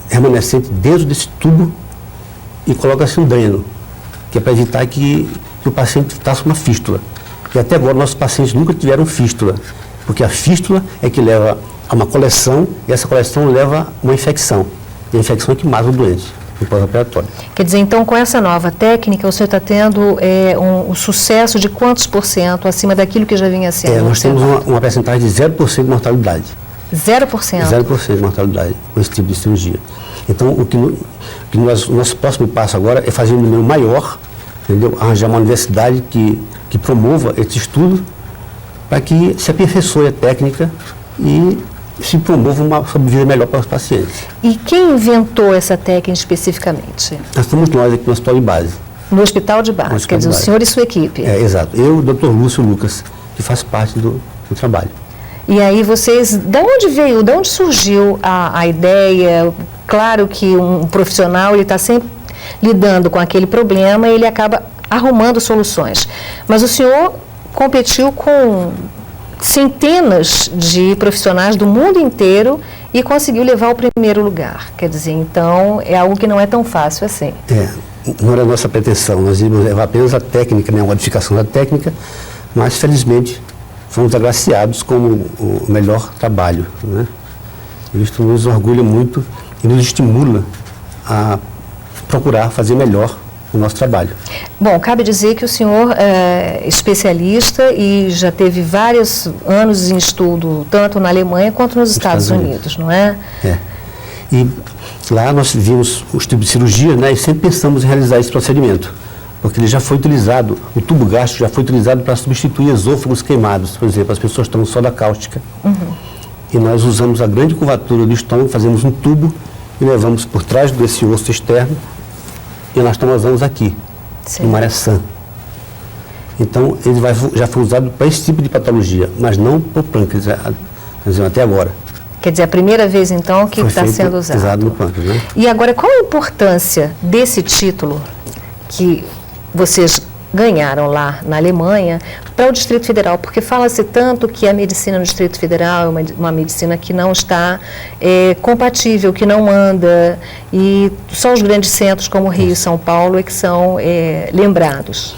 remanescente dentro desse tubo e coloca-se um dreno, que é para evitar que o paciente faça uma fístula. E até agora nossos pacientes nunca tiveram fístula, porque a fístula é que leva a uma coleção e essa coleção leva a uma infecção. E a infecção é que mata o doente no pós-operatório. Quer dizer, então, com essa nova técnica, o senhor está tendo um sucesso de quantos % acima daquilo que já vinha sendo? Nós temos uma percentagem de 0% de mortalidade. 0%? 0% de mortalidade com esse tipo de cirurgia. Então, o nosso próximo passo agora é fazer um número maior, entendeu? Arranjar uma universidade que promova esse estudo para que se aperfeiçoe a técnica e se promova uma sobrevida melhor para os pacientes. E quem inventou essa técnica especificamente? Nós aqui no Hospital de Base. No Hospital de Base, quer dizer, o senhor e sua equipe. Exato. Eu e o Dr. Lúcio Lucas, que faz parte do trabalho. E aí vocês, de onde surgiu a ideia? Claro que um profissional, ele está sempre lidando com aquele problema e ele acaba arrumando soluções. Mas o senhor competiu com centenas de profissionais do mundo inteiro e conseguiu levar o primeiro lugar. Quer dizer, então, é algo que não é tão fácil assim. Não era a nossa pretensão, nós íamos levar apenas a técnica, né, a modificação da técnica, mas felizmente fomos agraciados com o melhor trabalho, né? Isso nos orgulha muito e nos estimula a procurar fazer melhor o nosso trabalho. Bom, cabe dizer que o senhor é especialista e já teve vários anos em estudo, tanto na Alemanha quanto nos Estados Unidos, não é? E lá nós vimos os tipos de cirurgia, né, e sempre pensamos em realizar esse procedimento, porque ele já foi utilizado, o tubo gástrico já foi utilizado para substituir esôfagos queimados, por exemplo, as pessoas tomam soda cáustica. E nós usamos a grande curvatura do estômago, fazemos um tubo e levamos por trás desse osso externo e nós usamos aqui, no Maressã. Então, ele já foi usado para esse tipo de patologia, mas não para o pâncreas, até agora. Quer dizer, a primeira vez, então, que está sendo usado. No pâncreas, né? E agora, qual a importância desse título que vocês ganharam lá na Alemanha para o Distrito Federal? Porque fala-se tanto que a medicina no Distrito Federal é uma medicina que não está compatível, que não anda, e só os grandes centros como Rio e São Paulo é que são lembrados.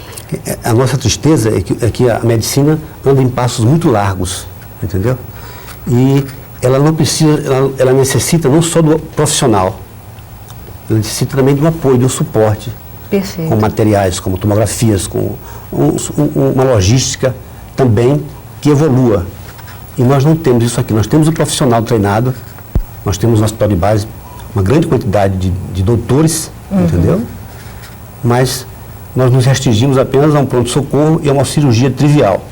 A nossa tristeza é que a medicina anda em passos muito largos, entendeu? E ela não precisa, ela necessita não só do profissional, ela necessita também de um apoio, de um suporte. Perfeito. Com materiais, como tomografias, com uma logística também que evolua. E nós não temos isso aqui. Nós temos o profissional treinado, nós temos no Hospital de Base uma grande quantidade de doutores, entendeu? Mas nós nos restringimos apenas a um pronto-socorro e a uma cirurgia trivial.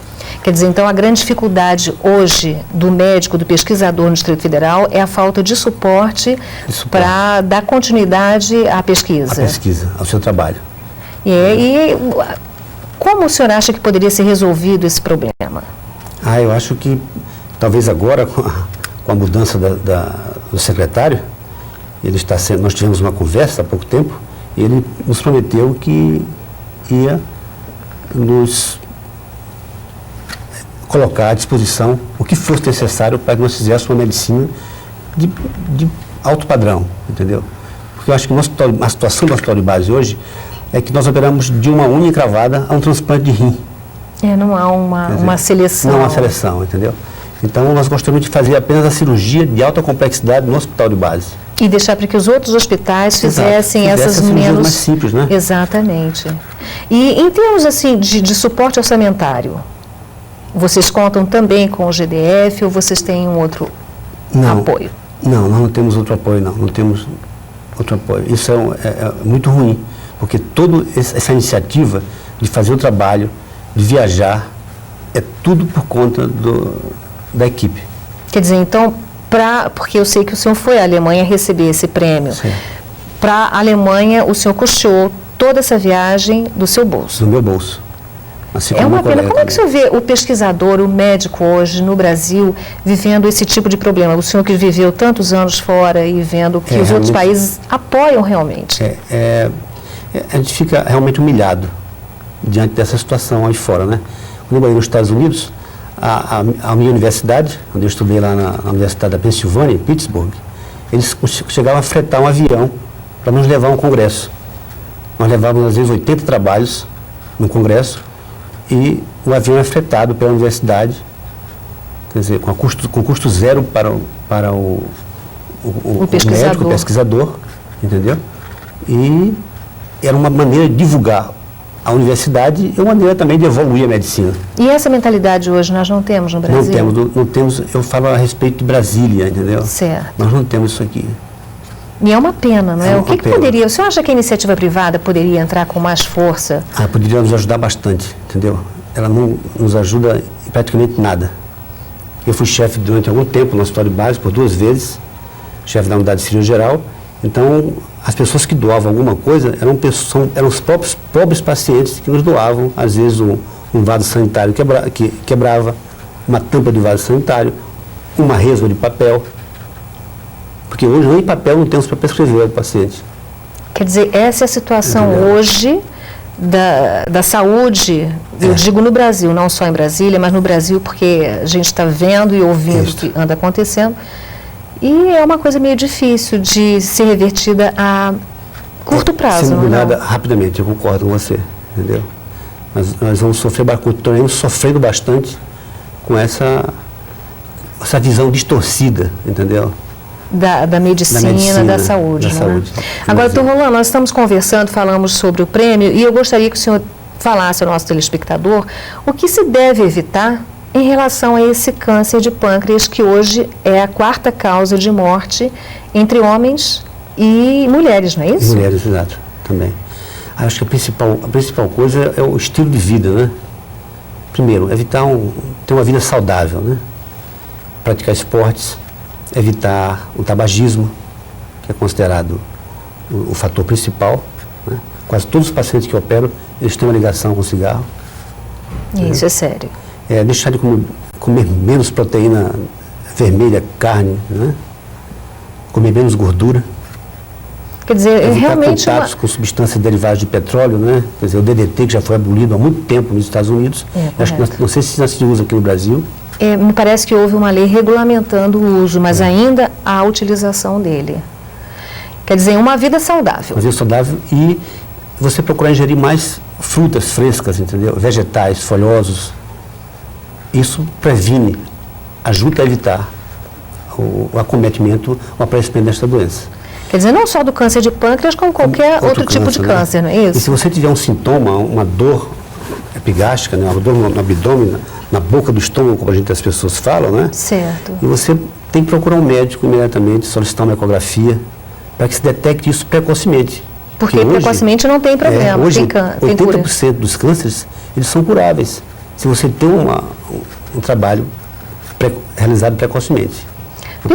Quer dizer, então, a grande dificuldade hoje do médico, do pesquisador no Distrito Federal é a falta de suporte para dar continuidade à pesquisa. À pesquisa, ao seu trabalho. E como o senhor acha que poderia ser resolvido esse problema? Eu acho que talvez agora, com a mudança do secretário, nós tivemos uma conversa há pouco tempo, e ele nos prometeu que ia nos colocar à disposição o que fosse necessário para que nós fizéssemos uma medicina de alto padrão, entendeu? Porque eu acho que a situação do hospital de base hoje é que nós operamos de uma unha encravada a um transplante de rim. Não há uma seleção. Não há uma seleção, entendeu? Então, nós gostamos de fazer apenas a cirurgia de alta complexidade no hospital de base. E deixar para que os outros hospitais fizessem essas menos mais simples, né? Exatamente. E em termos assim de suporte orçamentário, vocês contam também com o GDF ou vocês têm um outro apoio? Não, nós não temos outro apoio, não temos outro apoio. Isso é muito ruim, porque toda essa iniciativa de fazer o trabalho, de viajar, é tudo por conta da equipe. Quer dizer, então, porque eu sei que o senhor foi à Alemanha receber esse prêmio. Para a Alemanha, o senhor custeou toda essa viagem do seu bolso. Do meu bolso. Assim É uma pena. Como é que o senhor vê o pesquisador, o médico hoje no Brasil vivendo esse tipo de problema? O senhor que viveu tantos anos fora e vendo que os outros países apoiam realmente. A gente fica realmente humilhado diante dessa situação aí fora, né? Quando eu ia nos Estados Unidos, a minha universidade, onde eu estudei lá na Universidade da Pensilvânia, em Pittsburgh, eles chegavam a fretar um avião para nos levar a um congresso. Nós levávamos, às vezes, 80 trabalhos no congresso e o avião é fretado pela universidade, quer dizer, com custo zero para o médico, o pesquisador, entendeu? E era uma maneira de divulgar a universidade é uma maneira também de evoluir a medicina. E essa mentalidade hoje nós não temos no Brasil? Não temos, eu falo a respeito de Brasília, entendeu? Certo. Nós não temos isso aqui. E é uma pena, não é? O que poderia, o senhor acha que a iniciativa privada poderia entrar com mais força? Poderia nos ajudar bastante, entendeu? Ela não nos ajuda em praticamente nada. Eu fui chefe durante algum tempo no hospital de base, por 2 vezes, chefe da unidade de cirurgia geral. Então, as pessoas que doavam alguma coisa eram os próprios pobres pacientes que nos doavam, às vezes um vaso sanitário que quebrava, uma tampa de vaso sanitário, uma resma de papel. Porque hoje nem papel não temos para prescrever ao paciente. Quer dizer, essa é a situação hoje da saúde, eu digo no Brasil, não só em Brasília, mas no Brasil, porque a gente está vendo e ouvindo o que anda acontecendo. E é uma coisa meio difícil de ser revertida a curto prazo. Sendo mudada rapidamente, eu concordo com você, entendeu? Nós vamos estaremos sofrendo bastante com essa visão distorcida, entendeu? Da medicina, da saúde. Agora, doutor Rolando, nós estamos conversando, falamos sobre o prêmio, e eu gostaria que o senhor falasse ao nosso telespectador o que se deve evitar em relação a esse câncer de pâncreas, que hoje é a 4ª causa de morte entre homens e mulheres, não é isso? Mulheres, exato, também. Acho que a principal coisa é o estilo de vida, né? Primeiro, evitar ter uma vida saudável, né? Praticar esportes, evitar o tabagismo, que é considerado o fator principal, né? Quase todos os pacientes que eu opero, eles têm uma ligação com o cigarro. Isso é sério. Deixar de comer menos proteína vermelha, carne, né? Comer menos gordura. Quer dizer, evitar realmente contatos com substâncias derivadas de petróleo, né? Quer dizer, o DDT, que já foi abolido há muito tempo nos Estados Unidos. Acho que não sei se já se usa aqui no Brasil. Me parece que houve uma lei regulamentando o uso, mas ainda há a utilização dele. Quer dizer, uma vida saudável. Uma vida saudável e você procurar ingerir mais frutas frescas, entendeu? Vegetais, folhosos. Isso previne, ajuda a evitar o acometimento, o aparecimento desta doença. Quer dizer, não só do câncer de pâncreas, como qualquer outro tipo de câncer, não é isso? E se você tiver um sintoma, uma dor epigástrica, né, uma dor no abdômen, na boca do estômago, como as pessoas falam, né? Certo. E você tem que procurar um médico imediatamente, solicitar uma ecografia, para que se detecte isso precocemente. Porque precocemente não tem problema, hoje, tem cura. 80% dos cânceres, eles são curáveis, se você tem um trabalho realizado precocemente.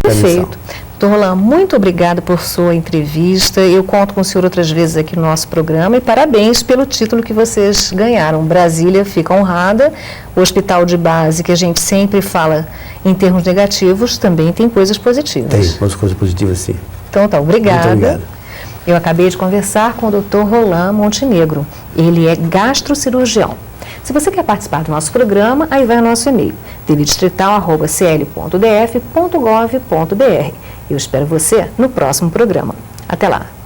Perfeito. Doutor Rolando, muito obrigada por sua entrevista. Eu conto com o senhor outras vezes aqui no nosso programa e parabéns pelo título que vocês ganharam. Brasília fica honrada. O hospital de base, que a gente sempre fala em termos negativos, também tem coisas positivas. Tem coisas positivas, sim. Então tá, obrigada. Muito obrigado. Eu acabei de conversar com o Dr. Rolando Montenegro. Ele é gastrocirurgião. Se você quer participar do nosso programa, aí vai o nosso e-mail, tvdistrital@cl.df.gov.br. Eu espero você no próximo programa. Até lá!